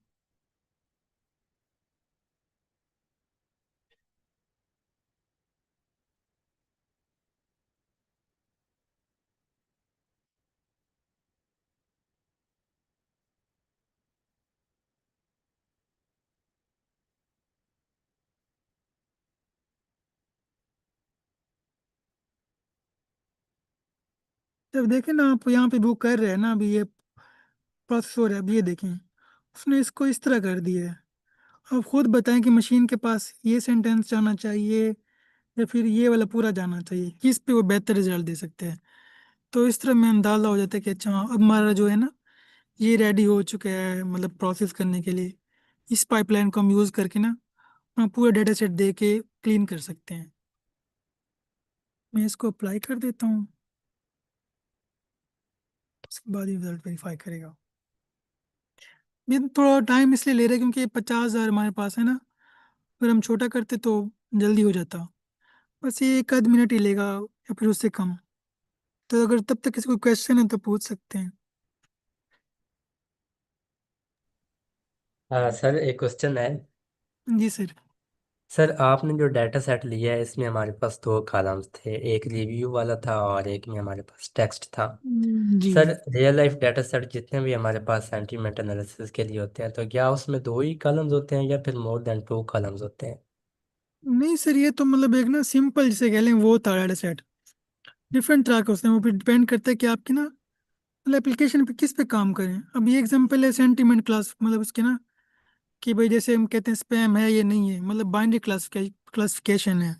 जब देखें ना आप यहाँ पे बुक कर रहे हैं ना, अभी ये प्रोसेस हो रहा है, अभी ये देखें उसने इसको इस तरह कर दिया है। अब खुद बताएं कि मशीन के पास ये सेंटेंस जाना चाहिए या फिर ये वाला पूरा जाना चाहिए, किस पे वो बेहतर रिजल्ट दे सकते हैं। तो इस तरह में अंदाजा हो जाता है कि अच्छा हाँ, अब हमारा जो है ना ये रेडी हो चुका है, मतलब प्रोसेस करने के लिए। इस पाइपलाइन को हम यूज़ करके ना हम पूरा डेटा सेट दे के क्लीन कर सकते हैं। मैं इसको अप्लाई कर देता हूँ, उसके बाद ही रिजल्ट वेरीफाई करेगा। ये थोड़ा टाइम इसलिए ले रहा है क्योंकि 50,000 हमारे पास है ना, अगर हम छोटा करते तो जल्दी हो जाता। बस ये एक आध मिनट ही लेगा या फिर उससे कम। तो अगर तब तक किसी को क्वेश्चन है तो पूछ सकते हैं। हाँ सर, एक क्वेश्चन है। जी सर। सर आपने जो डाटा सेट लिया है इसमें हमारे पास दो कॉलम्स थे, एक रिव्यू वाला था और एक में हमारे पास टेक्स्ट था। जी sir real life data set जितने भी हमारे पास सेंटीमेंट एनालिसिस के लिए होते हैं, तो क्या उसमें दो ही कॉलम्स होते हैं या फिर मोर देन टू कॉलम्स होते हैं? नहीं सर, ये तो मतलब एक ना सिंपल जिसे कह लें वो था डाटा सेट। डिफरेंट तरह के होते हैं, वो भी डिपेंड करता है कि आपकी ना मतलब एप्लीकेशन पे किस पे काम करें। अब ये एग्जांपल है सेंटीमेंट क्लास, मतलब उसके ना कि भाई जैसे हम कहते हैं स्पैम है या नहीं है, मतलब बाइनरी क्लासिफिकेशन है।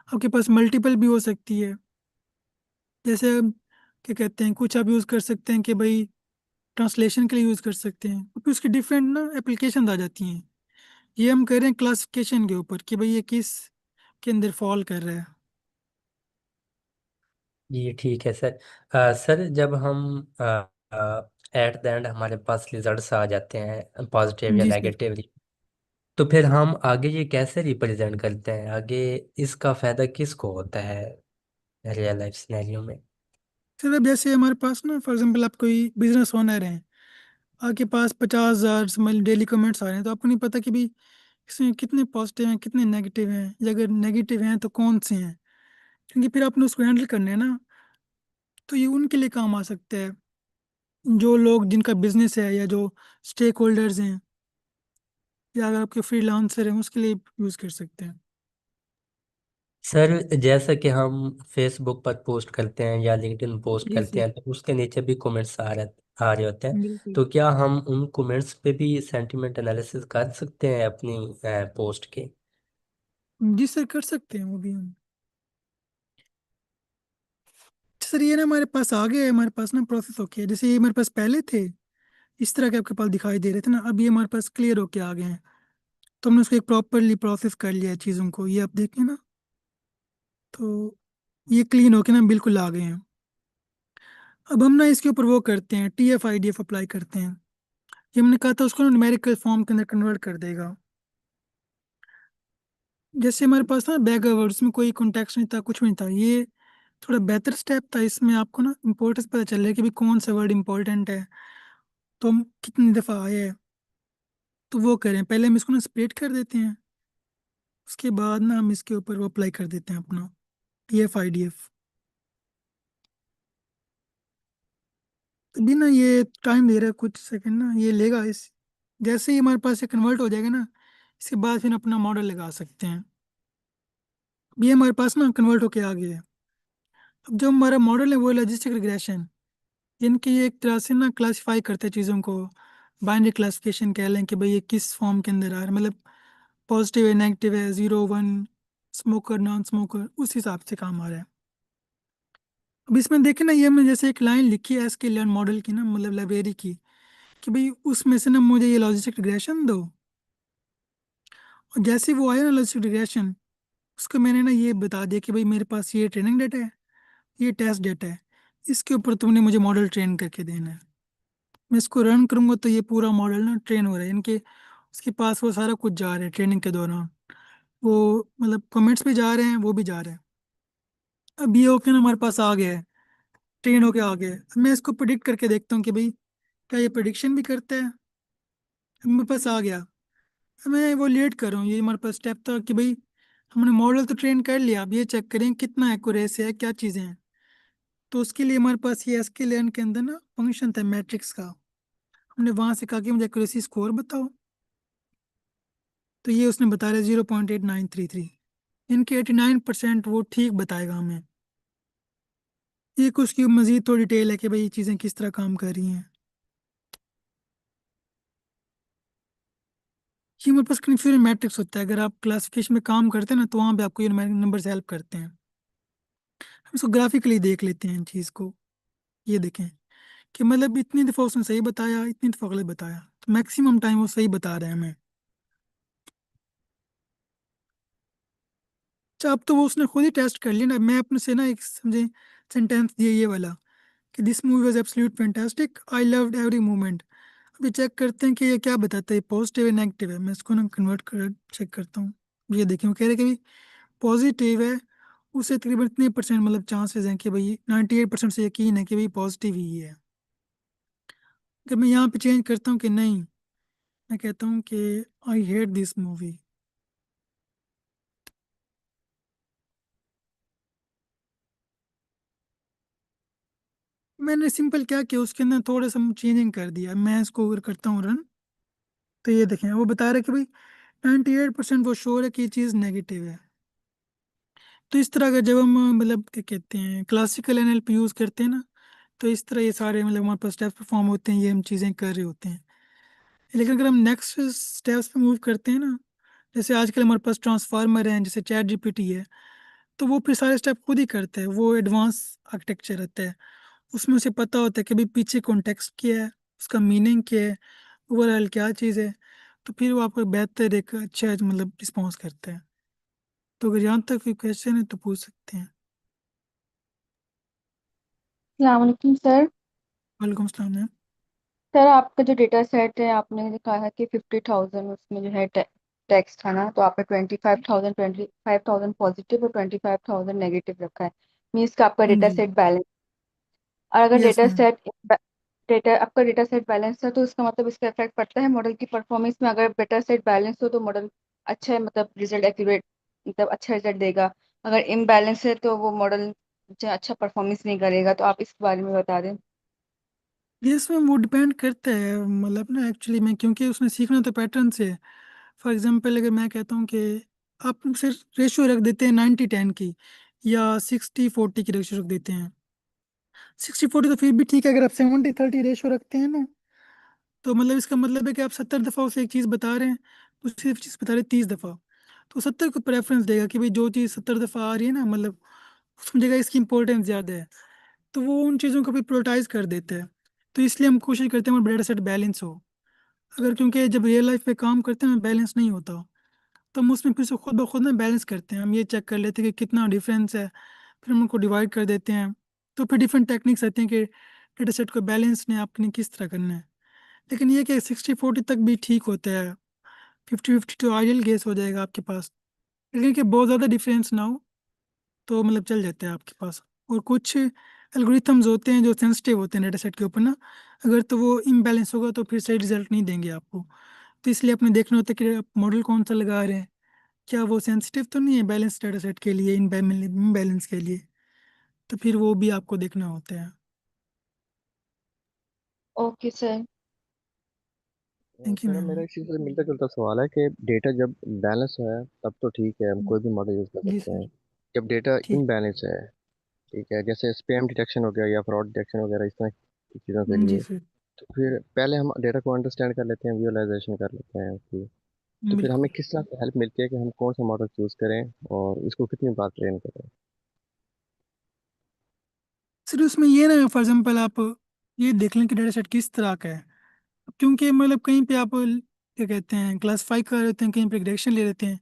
आपके पास मल्टीपल भी हो सकती है, जैसे क्या कहते हैं, कुछ आप यूज़ कर सकते हैं कि भाई ट्रांसलेशन के लिए यूज़ कर सकते हैं, क्योंकि उसकी डिफरेंट ना एप्लीकेशन आ जाती हैं। ये हम कह रहे हैं क्लासिफिकेशन के ऊपर कि भाई ये किस के अंदर फॉल कर रहा है। जी ठीक है सर। सर जब हम एट द एंड हमारे पास रिजल्ट्स आ जाते हैं पॉजिटिव या जी सर। नेगेटिव, तो फिर हम आगे ये कैसे रिप्रेजेंट करते हैं? आगे इसका फायदा किसको होता है रियल लाइफ सिनेरियो में? सर अब जैसे हमारे पास ना फॉर एग्जांपल आप कोई बिजनेस ओनर हैं, आपके पास 50,000 समझ डेली कमेंट्स आ रहे हैं, तो आपको नहीं पता कि भाई इसमें कितने पॉजिटिव हैं कितने नेगेटिव हैं, या अगर नेगेटिव हैं तो कौन से हैं, क्योंकि फिर आपने उसको हैंडल करना है ना। तो ये उनके लिए काम आ सकता है, जो लोग जिनका बिजनेस है या जो स्टेक होल्डर्स हैं, या अगर आपके फ्रीलांसर हैं उसके लिए यूज़ कर सकते हैं। सर जैसा कि हम फेसबुक पर पोस्ट करते हैं या लिंक्डइन पोस्ट जी करते सर। हैं, तो उसके नीचे भी कमेंट्स आ रहे होते हैं। बिल्कुल। तो क्या हम उन कमेंट्स पे भी सेंटिमेंट एनालिसिस कर सकते हैं अपनी पोस्ट के? जी सर, कर सकते हैं वो भी हम। सर ये ना हमारे पास आ गया है, हमारे पास ना प्रोसेस हो गया है। जैसे ये हमारे पास पहले थे इस तरह के आपके पास दिखाई दे रहे थे ना, अब ये हमारे पास क्लियर होके आ गए हैं। तो हमने उसको एक प्रॉपरली प्रोसेस कर लिया है चीज़ों को, ये आप देखें ना, तो ये क्लीन होके ना बिल्कुल आ गए हैं। अब हम ना इसके ऊपर वो करते हैं, TF-IDF अप्लाई करते हैं। ये हमने कहा था उसको ना न्यूमेरिकल फॉर्म के अंदर कन्वर्ट कर देगा। जैसे हमारे पास ना बैकवर्ड, उसमें कोई कॉन्टेक्स्ट नहीं था, कुछ नहीं था, ये थोड़ा बेहतर स्टेप था। इसमें आपको ना इंपॉर्टेंस पता चल रहा है कि भाई कौन सा वर्ड इंपॉर्टेंट है, तो हम कितनी दफ़ा आए हैं, तो वो करें। पहले हम इसको ना स्प्लिट कर देते हैं, उसके बाद ना हम इसके ऊपर वो अप्लाई कर देते हैं अपना TF-IDF। अभी ना ये टाइम ले रहा है कुछ सेकंड ना, ये लेगा। इस जैसे ही हमारे पास ये कन्वर्ट हो जाएगा ना, इसके बाद फिर अपना मॉडल लगा सकते हैं। अब ये हमारे पास ना कन्वर्ट होके आ गया है। अब जो हमारा मॉडल है वो लॉजिस्टिक रिग्रेशन, इनकी एक तरह से ना क्लासिफाई करते हैं चीज़ों को। बाइनरी क्लासिफिकेशन कह लें कि भाई ये किस फॉर्म के अंदर आ रहा है, मतलब पॉजिटिव है, नेगेटिव है, 0 1, स्मोकर, नॉन स्मोकर, उस हिसाब से काम आ रहा है। अब इसमें देखें ना, ये हमने जैसे एक लाइन लिखी है एसके लर्न मॉडल की ना, मतलब लाइब्रेरी की, कि भाई उसमें से ना मुझे ये लॉजिस्टिक रिग्रेशन दो। और जैसे वो आया ना लॉजिस्टिक रिग्रेशन, उसको मैंने ना ये बता दिया कि भाई मेरे पास ये ट्रेनिंग डेटा है, ये टेस्ट डेटा है, इसके ऊपर तुमने मुझे मॉडल ट्रेन करके देना है। मैं इसको रन करूंगा तो ये पूरा मॉडल ना ट्रेन हो रहा है, इनके उसके पास वो सारा कुछ जा रहा है ट्रेनिंग के दौरान, वो मतलब कमेंट्स भी जा रहे हैं, वो भी जा रहे हैं। अब ये ओके ना हमारे पास आ गया है, ट्रेन होके आ गया है। अब मैं इसको प्रिडिक्ट करके देखता हूँ कि भाई क्या ये प्रिडिक्शन भी करता है। अब मेरे पास आ गया। अब मैं वो लेट कर रहा हूँ, ये हमारे पास स्टेप था कि भाई हमने मॉडल तो ट्रेन कर लिया, अब ये चेक करें कितना एक्यूरेसी है, क्या चीज़ें हैं। तो उसके लिए हमारे पास ये एसक्यूएल के अंदर ना फंक्शन था मैट्रिक्स का, हमने वहां से कहा कि मुझे एक्यूरेसी स्कोर बताओ। तो ये उसने बता रहा है 0.8933, इनके 89% वो ठीक बताएगा हमें। ये कुछ उसकी मजीद तो डिटेल है कि भाई ये चीज़ें किस तरह काम कर रही हैं। ये हमारे पास कन्फ्यूजन मैट्रिक्स होता है, अगर आप क्लासिफिकेशन में काम करते हैं ना तो वहाँ पे आपको ये नंबर हेल्प करते हैं। हम इसको ग्राफिकली देख लेते हैं इन चीज़ को। ये देखें कि मतलब इतनी दफ़ा उसने सही बताया, इतनी दफ़ा गलत बताया, तो मैक्सिमम टाइम वो सही बता रहे हैं हमें। अच्छा, अब तो वो उसने खुद ही टेस्ट कर लिया ना। मैं अपने से ना एक समझे सेंटेंस दिया ये वाला कि this movie was absolute fantastic, I loved every moment. अभी चेक करते हैं कि ये क्या बताता है, पॉजिटिव है नेगेटिव है। मैं इसको ना कन्वर्ट कर चेक करता हूँ। ये देखिए वो कह रहे हैं कि पॉजिटिव है, उसे तकरीबन इतने परसेंट मतलब चांसेस हैं कि भाई 98% से यकीन है कि भाई पॉजिटिव ही है। अगर मैं यहाँ पे चेंज करता हूँ कि नहीं, मैं कहता हूँ कि आई हेट दिस मूवी, मैंने सिंपल क्या किया उसके अंदर थोड़ा सा चेंजिंग कर दिया। मैं इसको अगर करता हूँ रन, तो ये देखें वो बता रहा है कि भाई 98% वो श्योर है कि ये चीज़ नेगेटिव है। तो इस तरह का जब हम मतलब क्या कहते हैं क्लासिकल एनएलपी यूज़ करते हैं ना, तो इस तरह ये सारे मतलब हमारे पास स्टेप्स परफॉर्म होते हैं, ये हम चीज़ें कर रहे होते हैं। लेकिन अगर हम नेक्स्ट स्टेप्स पे मूव करते हैं ना, जैसे आजकल हमारे पास ट्रांसफार्मर हैं, जैसे चैट जीपीटी है, तो वो फिर सारे स्टेप खुद ही करता है। वो एडवांस आर्किटेक्चर रहता है, उसमें उसे पता होता है कि भाई पीछे कॉन्टेक्स्ट क्या है, उसका मीनिंग क्या है, ओवरऑल क्या चीज़ है। तो फिर वो आपको बेहतर एक अच्छा मतलब रिस्पॉन्स करता है। तो अगर यहाँ तक कोई क्वेश्चन है तो पूछ सकते हैं। अस्सलाम वालेकुम सर। वालेकुम सलाम मैम। सर आपका जो डेटा सेट है, आपने कहा है कि 50,000 उसमें जो है टेक्स्ट है ना, तो आपने 25,000 पॉजिटिव और 25,000 नेगेटिव रखा है। मीन्स का आपका डेटा जी सेट बैलेंस। और अगर यस मैम। डेटा आपका डेटा सेट बैलेंस है तो इसका मतलब इसका इफेक्ट पड़ता है मॉडल की परफॉर्मेंस में। अगर डेटा सेट बैलेंस हो तो मॉडल अच्छा है, मतलब रिजल्ट एक्यूरेट, मतलब अच्छा रिजल्ट देगा। अगर इम्बैलेंस है तो वो मॉडल अच्छा परफॉर्मेंस नहीं करेगा। तो आप इस बारे में बता दें। यस मैम, वो डिपेंड करता है मतलब ना एक्चुअली में, क्योंकि उसने सीखना तो पैटर्न से है। फॉर एग्जांपल अगर मैं कहता हूँ कि आप सिर्फ रेशियो रख देते हैं 90-10 की, या 60-40 की रेशियो रख देते हैं। 60-40 तो फिर भी ठीक है, अगर आप 70-30 रेशियो रखते हैं ना, तो मतलब इसका मतलब है कि आप 70 दफ़ा उसे एक चीज़ बता रहे हैं, तो सिर्फ चीज़ बता रहे हैं 30 दफ़ा। तो 70 को प्रेफरेंस देगा कि भाई जो चीज़ 70 दफ़ा आ रही है ना, मतलब उसमें जगह इसकी इंपॉर्टेंस ज़्यादा है, तो वो उन चीज़ों को भी प्रायोरिटाइज कर देते हैं। तो इसलिए हम कोशिश करते हैं हमारा डेटा सेट बैलेंस हो। अगर क्योंकि जब रियल लाइफ पे काम करते हैं बैलेंस नहीं होता, तो हम उसमें फिर से खुद ब खुद ना बैलेंस करते हैं। हम ये चेक कर लेते हैं कि कितना डिफरेंस है, फिर हम उनको डिवाइड कर देते हैं। तो फिर डिफरेंट टेक्निक्स आती हैं कि डेटा सेट को बैलेंस ने आपने किस तरह करना है। लेकिन ये कि 60-40 तक भी ठीक होता है, 50-50 तो आइडियल केस हो जाएगा आपके पास। लेकिन कि बहुत ज़्यादा डिफरेंस ना हो तो मतलब चल जाते हैं आपके पास। और कुछ एल्गोरिथम्स होते हैं जो सेंसिटिव होते हैं डेटा सेट के ऊपर ना, अगर तो वो इम्बैलेंस होगा तो फिर सही रिजल्ट नहीं देंगे आपको। तो इसलिए अपने देखना होता है कि आप मॉडल कौन सा लगा रहे हैं, क्या वो सेंसिटिव तो नहीं है बैलेंस डेटा सेट के लिए, इम्बैलेंस के लिए। तो फिर वो भी आपको देखना होता है। Okay sir. थैंक यू मेरा मैम। मेरा इसी से मिलता जुलता सवाल है कि डेटा जब बैलेंस है तब तो ठीक है, हम कोई भी मॉडल यूज़ कर जी सकते सर। हैं। जब डेटा ठीक। इनबैलेंस है, ठीक है, जैसे स्पैम डिटेक्शन हो गया या फ्रॉड डिटेक्शन वगैरह इस तरह की चीज़ों के जी लिए, सर। तो फिर पहले हम डेटा को अंडरस्टैंड कर लेते हैं, विजुअलाइजेशन कर लेते हैं उसकी। तो फिर हमें बिल्कुल किस तरह से हेल्प मिलती है कि हम कौन सा मॉडल चूज़ करें और इसको कितनी बार ट्रेन करें? सर, उसमें ये ना फॉर एग्जाम्पल आप ये देख लें कि डेटा सेट किस तरह का है। क्योंकि मतलब कहीं पे आप क्या कहते हैं क्लासीफाई कर लेते हैं, कहीं पे डायरेक्शन ले लेते हैं।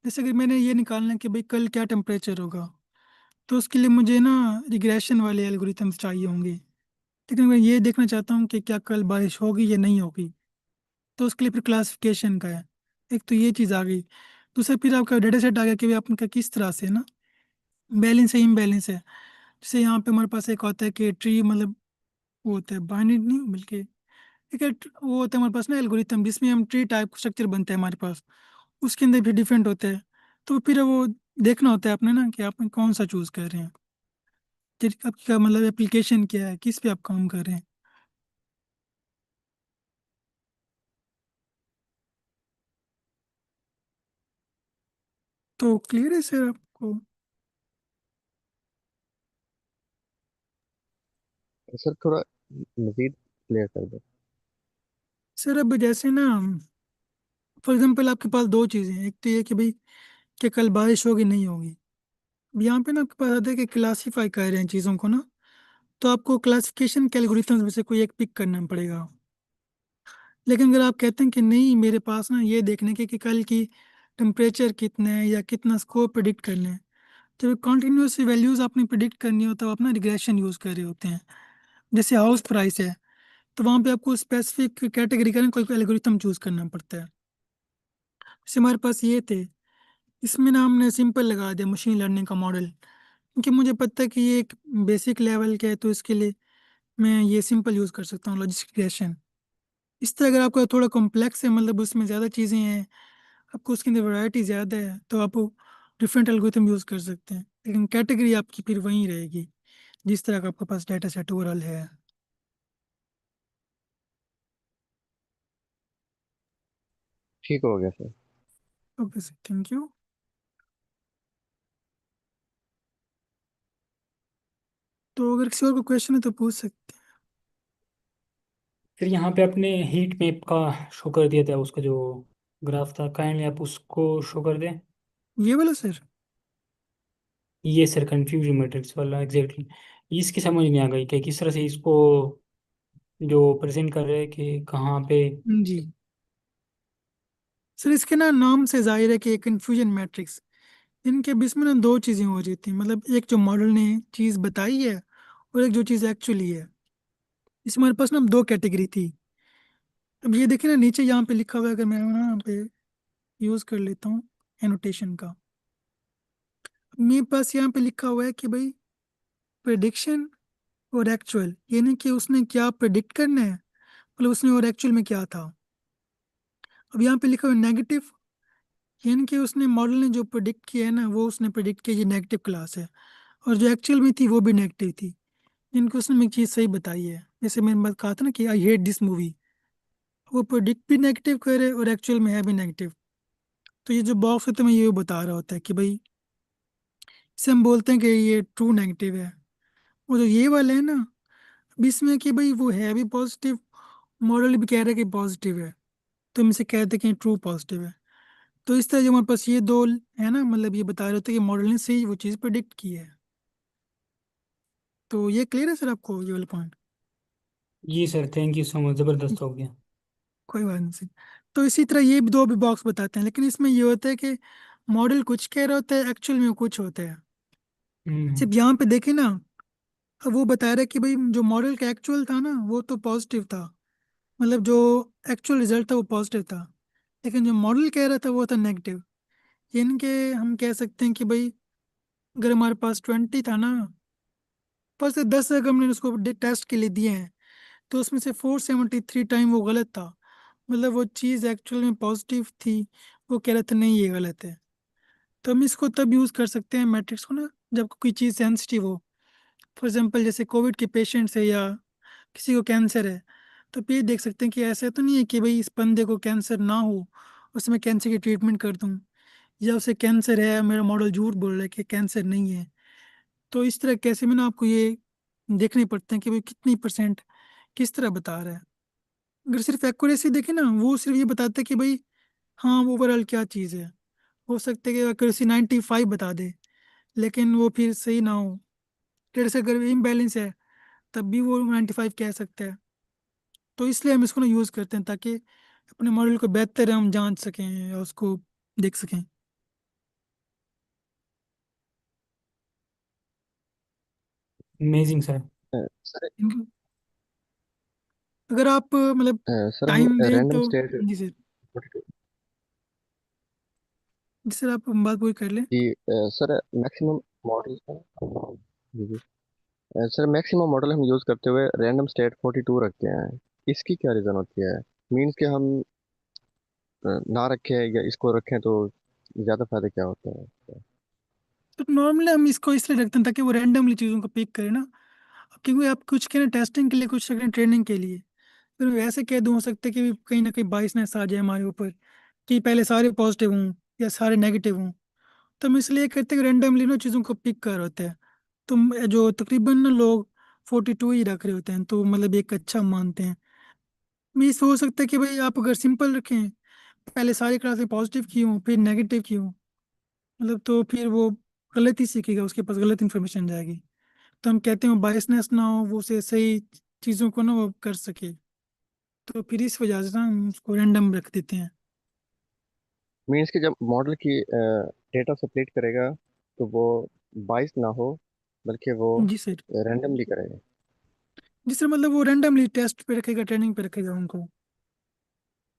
जैसे कि मैंने ये निकालना है कि भाई कल क्या टेम्परेचर होगा, तो उसके लिए मुझे ना रिग्रेशन वाले एल्गोरिथम्स चाहिए होंगे। लेकिन मैं ये देखना चाहता हूँ कि क्या कल बारिश होगी या नहीं होगी, तो उसके लिए फिर क्लासिफिकेशन का है। एक तो ये चीज़ आ गई। दूसरा फिर आपका डेटा सेट आ गया कि भाई आपका किस तरह से है ना बैलेंस है इम्बैलेंस है। जैसे यहाँ पे हमारे पास एक होता है कि ट्री, मतलब वो होता है बाइनरी नहीं बल्कि एक वो होता है हमारे पास ना एल्गोरिथम, जिसमें हम ट्री टाइप स्ट्रक्चर बनता है हमारे पास। उसके अंदर भी डिफरेंट होते हैं। तो फिर वो देखना होता है आपने ना कि आप कौन सा चूज़ कर रहे हैं, आपका मतलब एप्लीकेशन क्या है, किस पे आप काम कर रहे हैं। तो क्लियर है सर आपको? सर थोड़ा मज़ीद क्लियर कर दो। सर अब जैसे ना फॉर एग्जाम्पल आपके पास दो चीज़ें हैं। एक तो ये कि भाई कि कल बारिश होगी नहीं होगी। अब यहाँ पे ना आपके पास आता है कि क्लासीफाई कर रहे हैं चीज़ों को ना, तो आपको क्लासिफिकेशन के एल्गोरिथम्स में से कोई एक पिक करना पड़ेगा। लेकिन अगर आप कहते हैं कि नहीं मेरे पास ना ये देखने के कि कल की टेम्परेचर कितना है या कितना स्कोप प्रिडिक्ट करना है, तो कॉन्टिन्यूस वैल्यूज आपने प्रिडिक्ट करनी हो तो आप ना रिग्रेशन यूज़ कर रहे होते हैं। जैसे हाउस प्राइस है, तो वहाँ पे आपको स्पेसिफिक कैटेगरी का ना कोई एल्गोरिथम चूज़ करना पड़ता है। जैसे हमारे पास ये थे, इसमें ना हमने सिंपल लगा दिया मशीन लर्निंग का मॉडल, क्योंकि मुझे पता है कि ये एक बेसिक लेवल का है, तो इसके लिए मैं ये सिंपल यूज़ कर सकता हूँ लॉजिस्टिक रिग्रेशन। इस तरह अगर आपका थोड़ा कॉम्प्लेक्स है, मतलब उसमें ज़्यादा चीज़ें हैं, आपको उसके अंदर वैरायटी ज़्यादा है, तो आप डिफरेंट एल्गोरिथम यूज़ कर सकते हैं। लेकिन कैटेगरी आपकी फिर वहीं रहेगी जिस तरह का आपके पास डाटा सेट ओवरऑल है। ठीक हो गया sir. Okay sir, thank you. तो अगर किसी और को क्वेश्चन है तो पूछ सकते फिर यहाँ पे अपने हीट मैप का शो कर दिया था, उसका जो ग्राफ था, काइंडली आप उसको शो कर दें। हैं। ये वाला सर? ये सर कंफ्यूजन मैट्रिक्स वाला एग्जैक्टली इसकी समझ नहीं आ गई कि किस तरह से इसको जो प्रेजेंट कर रहे हैं कि कहाँ पे। जी सर, इसके ना नाम से जाहिर है कि कन्फ्यूजन मैट्रिक्स, इनके बीच में ना दो चीज़ें हो रही थी। मतलब एक जो मॉडल ने चीज़ बताई है और एक जो चीज़ एक्चुअली है। इसमें हमारे पास ना दो कैटेगरी थी। अब ये देखिए ना नीचे यहाँ पे लिखा हुआ है, अगर मैं ना यहाँ पे यूज़ कर लेता हूँ एनोटेशन का। मेरे पास यहाँ पे लिखा हुआ है कि भाई प्रेडिक्शन और एक्चुअल, यानी कि उसने क्या प्रेडिक्ट करना है, मतलब उसने और एक्चुअल में क्या था। अब यहाँ पे लिखा हुआ है नेगेटिव, यानी कि उसने मॉडल ने जो प्रेडिक्ट किया है ना, वो उसने प्रेडिक्ट किया ये नेगेटिव क्लास है। और जो एक्चुअल में थी वो भी नेगेटिव थी, जिनको उसने एक चीज़ सही बताई है। जैसे मैंने बात कहा था ना कि आई हेट दिस मूवी, वो प्रेडिक्ट भी नेगेटिव करे और एक्चुअल में है भी नेगेटिव। तो ये जो बॉक्स है तो मैं ये बता रहा होता है कि भाई इसे हम बोलते हैं कि ये ट्रू नेगेटिव है। वो जो ये वाला है ना, अब इसमें कि भाई वो है भी पॉजिटिव, मॉडल भी कह रहा है कि पॉजिटिव है, तो हम इसे कहते हैं कि ट्रू पॉजिटिव है। तो इस तरह जो हमारे पास ये दो है ना, मतलब ये बता रहे होते हैं कि मॉडल ने सही वो चीज़ प्रेडिक्ट की है। तो ये क्लियर है सर आपको ये वाला पॉइंट? जी sir, thank you so much, ज़बरदस्त हो गया। कोई बात नहीं सर। तो इसी तरह ये भी दो भी बॉक्स बताते हैं, लेकिन इसमें ये होता है कि मॉडल कुछ कह रहा होता है, एक्चुअल में वो कुछ होता है। हम्म। सिर्फ यहाँ पे देखें ना, अब वो बता रहा है कि भाई जो मॉडल का एक्चुअल था ना वो तो पॉजिटिव था, मतलब जो एक्चुअल रिजल्ट था वो पॉजिटिव था, लेकिन जो मॉडल कह रहा था वो था नेगेटिव। यानी कि हम कह सकते हैं कि भाई अगर हमारे पास 20 था ना, पर से 10 अगर हमने उसको टेस्ट के लिए दिए हैं, तो उसमें से 473 टाइम वो गलत था। मतलब वो चीज़ एक्चुअल में पॉजिटिव थी, वो कह रहा था नहीं ये गलत है। तो हम इसको तब यूज़ कर सकते हैं मैट्रिक्स को ना, जब कोई चीज़ सेंसिटिव हो। फॉर एग्जांपल जैसे कोविड के पेशेंट्स है या किसी को कैंसर है, तो आप ये देख सकते हैं कि ऐसा तो नहीं है कि भाई इस बंदे को कैंसर ना हो उसमें कैंसर की ट्रीटमेंट कर दूं, या उसे कैंसर है मेरा मॉडल झूठ बोल रहा है कि कैंसर नहीं है। तो इस तरह कैसे में ना आपको ये देखने पड़ते हैं कि भाई कितनी परसेंट किस तरह बता रहा है। अगर सिर्फ एक्यूरेसी देखे ना, वो सिर्फ ये बताता है कि भाई हाँ ओवरऑल क्या चीज़ है। हो सकता है कि एक्यूरेसी 95 बता दे लेकिन वो फिर सही ना हो। डेटा से अगर इम्बैलेंस है तब भी वो 95 कह सकता है। तो इसलिए हम इसको ना यूज़ करते हैं ताकि अपने मॉडल को बेहतर हम जांच सकें और उसको देख सकें। Amazing sir. सर अगर आप मतलब सर हम टाइम दें रैंडम तो स्टेट जी सर, जी सर आप बात पूरी कर लें। कि सर मैक्सिमम मॉडल जी जी सर मैक्सिमम मॉडल हम यूज़ करते हुए रैंडम स्टेट 42 रखते हैं। इसकी क्या रीज़न होती है? मीन्स कि हम ना रखें या इसको रखें तो ज़्यादा फायदा क्या होता है? तो नॉर्मली हम इसको इसलिए रखते हैं ताकि वो रैंडमली चीज़ों को पिक करे ना। अब क्योंकि आप कुछ करें टेस्टिंग के लिए, कुछ करें ट्रेनिंग के लिए, फिर वैसे कह दूँ हो सकता है कि कहीं ना कहीं बाइसनेस आ जाए हमारे ऊपर कि पहले सारे पॉजिटिव हों या सारे नेगेटिव हों। तो हम इसलिए करते हैं कि रैंडमली ना चीज़ों को पिक कर होता है। तो जो तकरीबन ना लोग 42 ही रख रहे होते हैं तो मतलब एक अच्छा मानते हैं। मीस हो सकता है कि भाई आप अगर सिंपल रखें, पहले सारी क्लासें पॉजिटिव की हों फिर नेगेटिव की हों, मतलब तो फिर वो गलत ही सीखेगा, उसके पास गलत इन्फॉर्मेशन जाएगी। तो हम कहते हैं बायसनेस ना हो, वो उसे सही चीज़ों को ना वो कर सके। तो फिर इस वजह से ना हम उसको रैंडम रख देते हैं। मीन्स कि जब मॉडल की डेटा स्प्लिट करेगा तो वो बाइस ना हो बल्कि वो जी सर। रैंडमली करेगा। जी सर, मतलब वो रैंडमली टेस्ट पे रखेगा, ट्रेनिंग पे रखेगा उनको।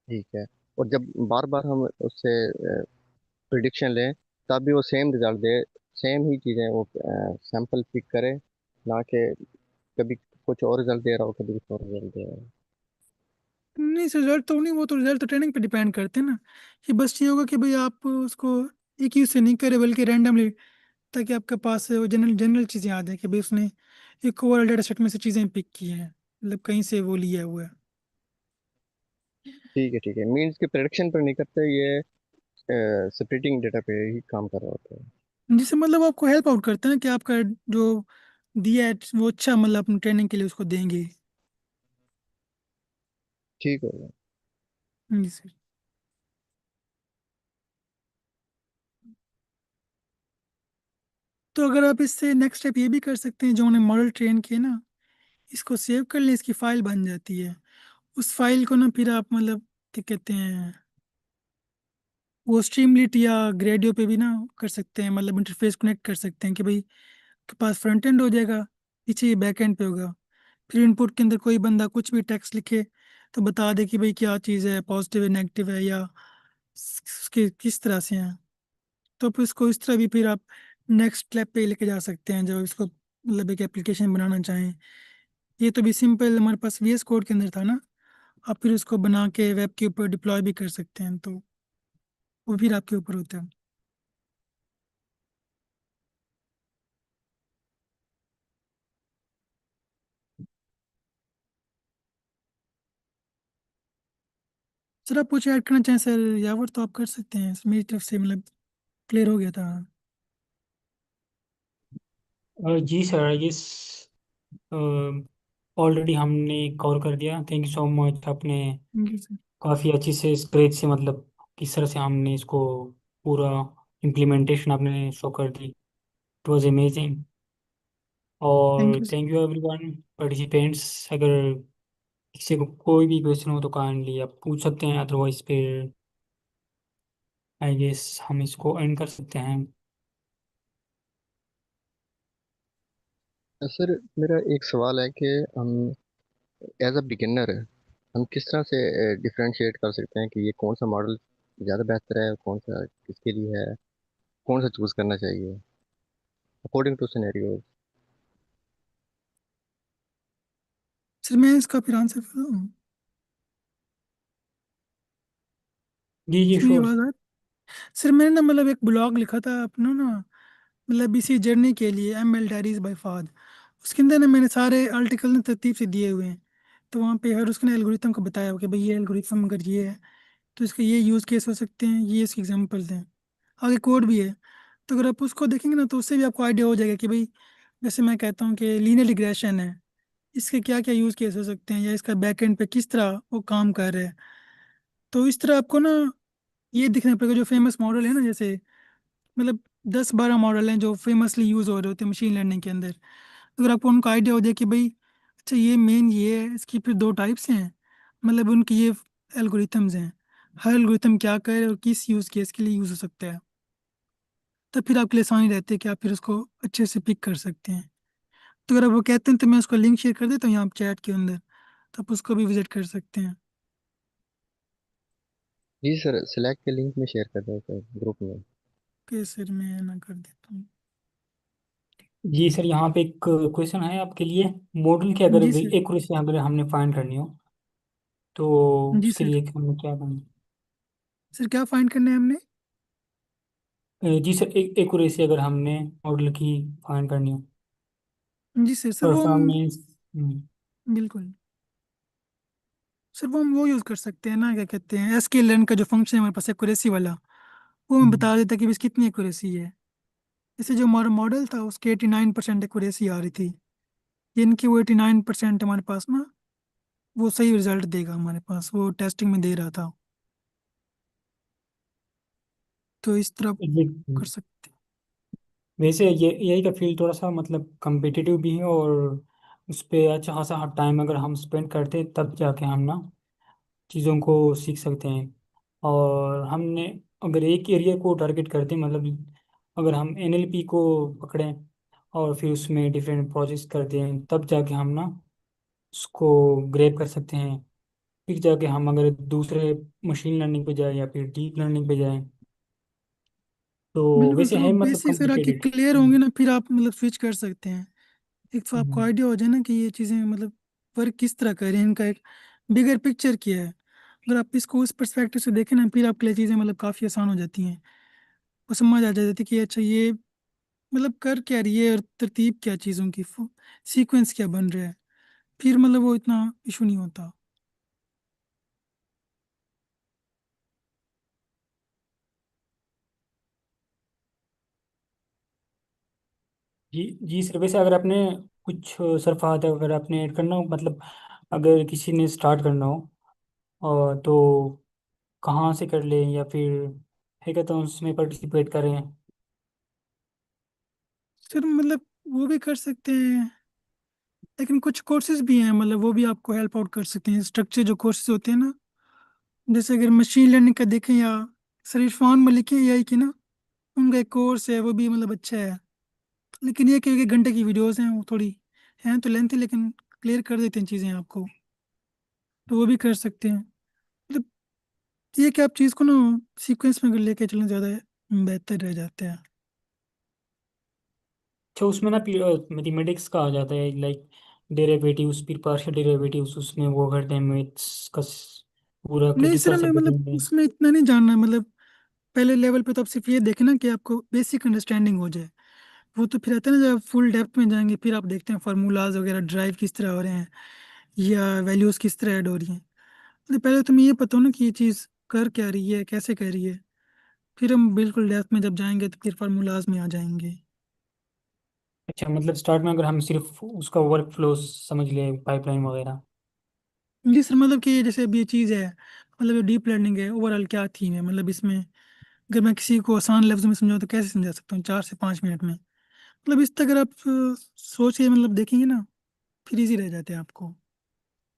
ठीक है। और जब बार बार हम उससे प्रिडिक्शन लें तब भी वो सेम रिजल्ट दे, सेम ही चीज़ें वो सैंपल पिक करे, ना कि कभी कुछ और रिजल्ट दे रहा हो कभी कुछ और रिजल्ट दे रहा हो। नहीं सर, रिजल्ट तो नहीं, वो तो रिजल्ट तो ट्रेनिंग पे डिपेंड करते हैं ना। कि बस ये होगा कि भाई आप उसको एक ही से नहीं करे बल्कि रैंडमली, ताकि आपके पास वो जनरल जनरल चीज़ें याद है कि भाई उसने एक ओवरऑल डेटा सेट में से चीज़ें पिक की हैं, मतलब कहीं से वो लिया हुआ है। ठीक है, मीन्स कि प्रिडिक्शन पर नहीं करते, ये स्प्लिटिंग डेटा पे ही काम कर रहा होता है। जिससे मतलब आपको हेल्प आउट करते हैं कि आपका जो दिया है वो अच्छा, मतलब अपनी ट्रेनिंग के लिए उसको देंगे। ठीक होगा। जी सर। तो अगर आप इससे नेक्स्ट स्टेप ये भी कर सकते हैं, जो उन्हें मॉडल ट्रेन किए ना, इसको सेव कर लें, इसकी फाइल बन जाती है। उस फाइल को ना फिर आप मतलब क्या कहते हैं, वो स्ट्रीमलीट या ग्रेडियो पे भी ना कर सकते हैं, मतलब इंटरफेस कनेक्ट कर सकते हैं कि भाई के पास फ्रंट एंड हो जाएगा, पीछे ये बैक एंड पे होगा। फिर इनपुट के अंदर कोई बंदा कुछ भी टेक्स्ट लिखे तो बता दे कि भाई क्या चीज़ है, पॉजिटिव है नेगेटिव है या उसके किस तरह से हैं। तो फिर इसको इस तरह भी फिर आप नेक्स्ट स्टेप पे लेके जा सकते हैं जब इसको मतलब एक एप्लीकेशन बनाना चाहें। ये तो भी सिंपल हमारे पास VS कोड के अंदर था ना, आप फिर उसको बना के वेब के ऊपर डिप्लॉय भी कर सकते हैं, तो वो फिर आपके ऊपर होता है। सर आप कुछ ऐड करना चाहें सर, यावर तो आप कर सकते हैं, मेरी तरफ से मतलब क्लियर हो गया था। जी सर, यस, ऑलरेडी हमने कवर कर दिया। Thank you so much. आपने जी सर। काफ़ी अच्छी से स्क्रेच से, मतलब किस तरह से हमने इसको पूरा इम्प्लीमेंटेशन आपने शो कर दी। It was amazing. थैंक और you. Thank you everyone participants. अगर किसी को कोई भी क्वेश्चन हो तो काइंडली आप पूछ सकते हैं, अदरवाइज फिर आई गेस हम इसको एंड कर सकते हैं। सर मेरा एक सवाल है कि हम एज अ बिगिनर हम किस तरह से डिफरेंशिएट कर सकते हैं कि ये कौन सा मॉडल ज़्यादा बेहतर है, कौन सा किसके लिए है, कौन सा चूज़ करना चाहिए अकॉर्डिंग टू सिनेरियो। सर मैं इसका फिर आंसर कर दूँ? जी जी सर मेरी श्योर। आवाज़ आ रही? सर मैंने ना मतलब एक ब्लॉग लिखा था अपना ना, मतलब इसी जर्नी के लिए, ML डायरीज बाय फाद। उसके अंदर ना मैंने सारे आर्टिकल ना तरतीब से दिए हुए हैं तो वहाँ पे हर उसने एल्गोरिथम को बताया हो कि भाई ये एल्गोरिथम अगर ये है तो इसके ये यूज़ केस हो सकते हैं, ये इसके एग्जाम्पल्स हैं। आगे कोड भी है, तो अगर आप उसको देखेंगे ना तो उससे भी आपको आइडिया हो जाएगा कि भाई जैसे मैं कहता हूँ कि लीनियर रिग्रेशन है, इसके क्या क्या यूज़ केस हो सकते हैं या इसका बैकएंड पे किस तरह वो काम कर रहा है। तो इस तरह आपको ना ये दिखना पड़ेगा जो फेमस मॉडल है ना, जैसे मतलब 10-12 मॉडल हैं जो फेमसली यूज़ हो रहे होते हैं मशीन लर्निंग के अंदर। अगर आपको उनका आइडिया हो जाए कि भाई अच्छा ये मेन ये है, इसकी फिर दो टाइप्स हैं, मतलब उनकी ये एल्गोरिथम्स हैं, हर एल्गोरिथम क्या करे और किस यूज़ केस के लिए यूज़ हो सकता है, तब फिर आपके लिए आसानी रहती है कि आप फिर उसको अच्छे से पिक कर सकते हैं। तो अगर आप वो कहते हैं तो मैं उसको लिंक शेयर कर देता हूँ यहाँ चैट के अंदर, तो आप उसको भी विजिट कर सकते हैं। जी सर, स्लैक के लिंक में शेयर कर दें सर ग्रुप में। कैसे मैं ना कर देता हूँ। जी सर, यहाँ पे एक क्वेश्चन है आपके लिए। मॉडल की अगर जी सर। एक्यूरेसी अगर हमने फाइंड करनी हो तो जी उसके सर। लिए हमें क्या करना सर क्या फाइंड करना है हमने? है? जी सर, एक्यूरेसी अगर हमने मॉडल की फाइंड करनी हो, जी सर। सर वो हम परफॉर्मेंस। बिल्कुल सर वो यूज़ कर सकते हैं ना, क्या कहते हैं, एसके लर्न का जो फंक्शन है हमारे पास एक्यूरेसी वाला, वो हमें बता देता है कि बस कितनी एक्यूरेसी है। जैसे जो हमारा मॉडल था उसकी 89% एक्यूरेसी आ रही थी, इनकी वो 89% हमारे पास ना वो सही रिजल्ट देगा, हमारे पास वो टेस्टिंग में दे रहा था। तो इस तरह कर सकते वैसे ये यही का फील्ड थोड़ा सा मतलब कम्पिटिटिव भी है, और उस पर अच्छा खासा टाइम अगर हम स्पेंड करते हैं तब जाके हम ना चीज़ों को सीख सकते हैं। और हमने अगर एक एरिया को टारगेट करते हैं, मतलब अगर हम एनएलपी को पकड़ें और फिर उसमें डिफरेंट प्रोजेक्ट्स करते हैं, तब जाके हम ना उसको ग्रेप कर सकते हैं। फिर जाके हम अगर दूसरे मशीन लर्निंग पे जाए या फिर डीप लर्निंग पे जाए, तो बिल्कुल वैसे सर, वो है मतलब बेसिक्स अगर आपके कॉम्प्लिकेटेड। क्लियर होंगे ना फिर आप मतलब स्विच कर सकते हैं। एक तो आपको आइडिया हो जाए ना कि ये चीज़ें मतलब वर्क किस तरह कर रही हैं, इनका एक बिगर पिक्चर क्या है। अगर आप इसको उस पर्सपेक्टिव से देखें ना फिर आपके लिए चीज़ें मतलब काफ़ी आसान हो जाती हैं। वो समझ आ जाती है कि अच्छा ये मतलब कर क्या रही है और तरतीब क्या चीज़ों की, सीक्वेंस क्या बन रहा है, फिर मतलब वो इतना इशू नहीं होता। जी जी सर, वैसे अगर आपने कुछ सरफात अगर आपने ऐड करना हो, मतलब अगर किसी ने स्टार्ट करना हो और तो कहाँ से कर लें या फिर हैकाथॉन्स में पार्टिसिपेट करें? सर मतलब वो भी कर सकते हैं, लेकिन कुछ कोर्सेज भी हैं मतलब वो भी आपको हेल्प आउट कर सकते हैं। स्ट्रक्चर जो कोर्सेज होते हैं ना, जैसे अगर मशीन लर्निंग का देखें या सर इरफान मलिक है एआई की ना, उनका एक कोर्स है वो भी मतलब अच्छा है। लेकिन ये कि 1 घंटे की वीडियोस हैं, वो थोड़ी हैं तो लेंथी, लेकिन क्लियर कर देते हैं चीज़ें आपको, तो वो भी कर सकते हैं। मतलब ये कि आप चीज़ को ना सीक्वेंस में अगर लेके चलें ज़्यादा बेहतर रह जाता है। अच्छा, उसमें ना मैथमेटिक्स का आ जाता है, लाइक डेरिवेटिव्स फिर पार्शियल डेरिवेटिव्स, उसमें वो करते हैं मैथ्स का पूरा नहीं सर, क्रिटिकल सा हमें मतलब करते हैं। उसमें इतना नहीं जानना है, मतलब पहले लेवल पे तो आप सिर्फ ये देखें ना कि आपको बेसिक अंडरस्टैंडिंग हो जाए। वो तो फिर आता है ना जब फुल डेप्थ में जाएंगे फिर आप देखते हैं फार्मूलाज वगैरह ड्राइव किस तरह हो रहे हैं या वैल्यूज़ किस तरह ऐड हो रही हैं। मतलब पहले तुम्हें ये पता हो ना कि ये चीज़ कर क्या रही है, कैसे कर रही है, फिर हम बिल्कुल डेप्थ में जब जाएंगे तो फिर फार्मूलाज में आ जाएंगे। अच्छा, मतलब स्टार्ट में अगर हम सिर्फ उसका वर्क फ्लो समझ लें, पाइपलाइन वगैरह। जी सर, मतलब कि जैसे अब ये चीज़ है, मतलब ये डीप लर्निंग है, ओवरऑल क्या थीम है, मतलब इसमें अगर मैं किसी को आसान लफ्ज़ में समझाऊँ तो कैसे समझा सकता हूँ 4 से 5 मिनट में। मतलब इस तक अगर आप सोच के मतलब देखेंगे ना फिर इजी रह जाते हैं आपको।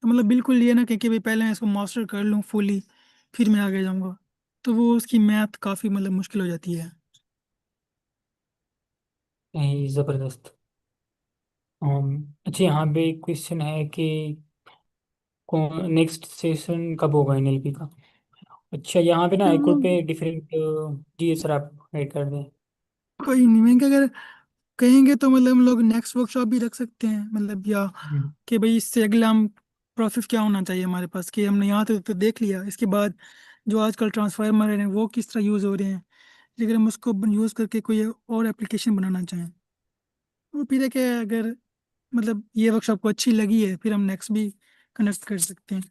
तो मतलब बिल्कुल ये ना कि भाई पहले मैं इसको मास्टर कर लूँ फुली फिर मैं आगे जाऊँगा, तो वो उसकी मैथ काफ़ी मतलब मुश्किल हो जाती है। नहीं, ज़बरदस्त। अच्छा, यहाँ पे क्वेश्चन है कि कौन नेक्स्ट सेशन कब होगा एनएलपी का? अच्छा, यहाँ पे ना फिर हम हाईकोर्ट लोग पे डिफरेंट। जी सर, आप ऐड कर दें। कोई नहीं, मैं क्या अगर कहेंगे तो मतलब हम लोग नेक्स्ट वर्कशॉप भी रख सकते हैं, मतलब या कि भाई इससे अगला हम प्रोसेस क्या होना चाहिए हमारे पास, कि हमने यहाँ तो देख लिया, इसके बाद जो आजकल ट्रांसफार्मर हैं वो किस तरह यूज़ हो रहे हैं, लेकिन हम उसको यूज़ करके कोई और एप्लीकेशन बनाना चाहें, वो फिर है कि अगर मतलब ये वर्कशॉप को अच्छी लगी है फिर हम नेक्स्ट भी कनेक्ट कर सकते हैं।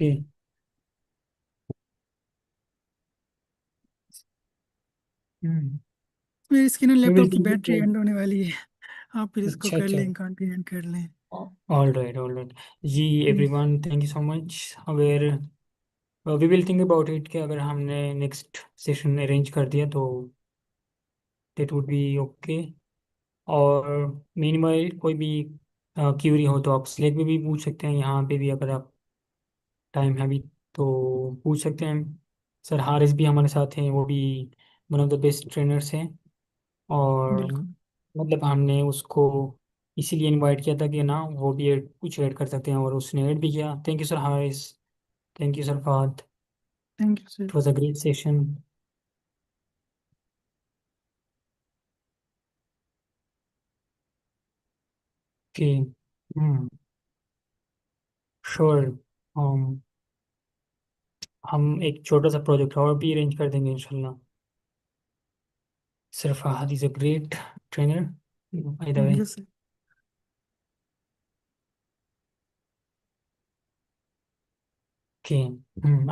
Okay. हम्म मेरी इसकी ना we will लैपटॉप की think बैटरी about एंड होने वाली है। आप फिर इसको अच्छा कर अच्छा लें, कंटिन्यू कर लें। all right जी everyone thank you so much. अगर we will think about it कि अगर हमने नेक्स्ट सेशन अरेंज कर दिया तो दैट वुड बी ओके। और मीनवाइल कोई भी क्यूरी हो तो आप स्लैक में भी पूछ सकते हैं, यहाँ पे भी अगर आप टाइम है भी तो पूछ सकते हैं। सर हारिस भी हमारे साथ हैं, वो भी one of the best trainers हैं। और बिल्कुल। मतलब हमने उसको इसीलिए इनवाइट किया था कि ना वो भी कुछ ऐड कर सकते हैं, और उसने ऐड भी किया। Thank you sir Haris, thank you sir Fahad, thank you sir. It was a great session. Okay sure. हम एक छोटा सा प्रोजेक्ट और भी अरेंज कर देंगे इंशाल्लाह। Sir Fahad is a great trainer by the thank way. You sir. Okay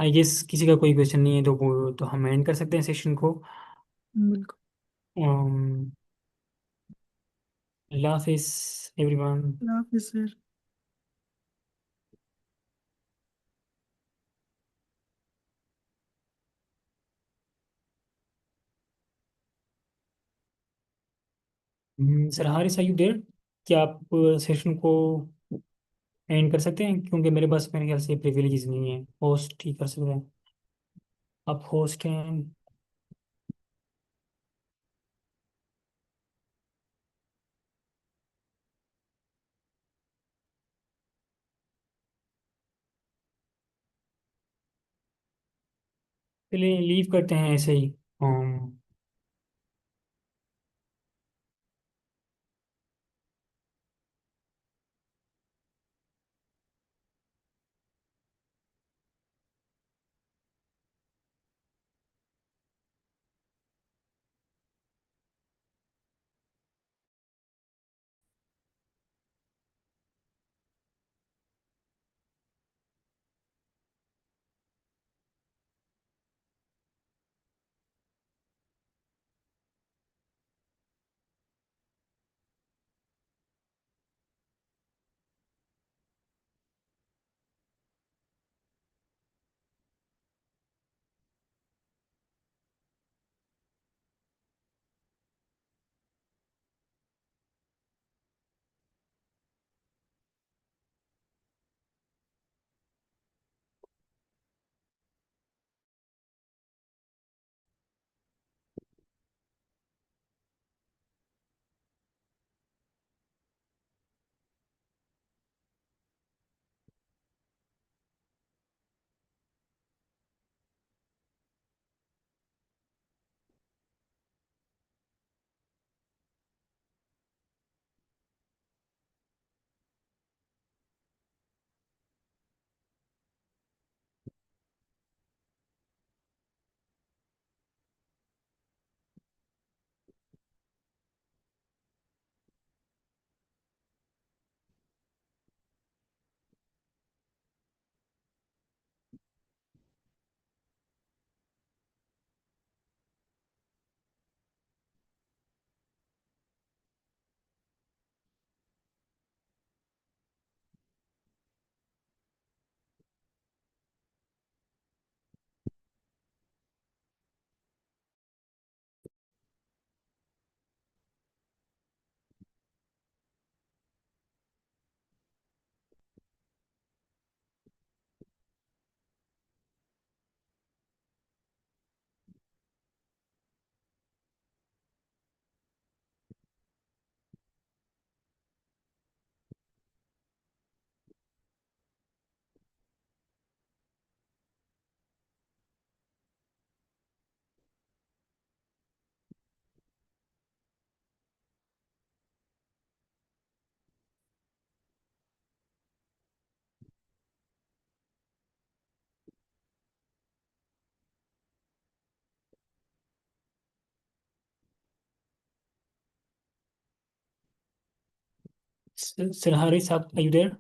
I guess किसी का कोई क्वेश्चन नहीं है तो वो तो हम एंड कर सकते हैं सेशन को। बिल्कुल। um, अल्लाह हाफिज एवरीवन। अल्लाह हाफिज़ सर। Sir Haris are you there? क्या आप सेशन को एंड कर सकते हैं, क्योंकि मेरे पास मेरे ख्याल से प्रिविलेजेस नहीं है, होस्ट ही कर सकते हैं। आप होस्ट हैं। चलिए लीव करते हैं ऐसे ही। Sir Haris, are you there?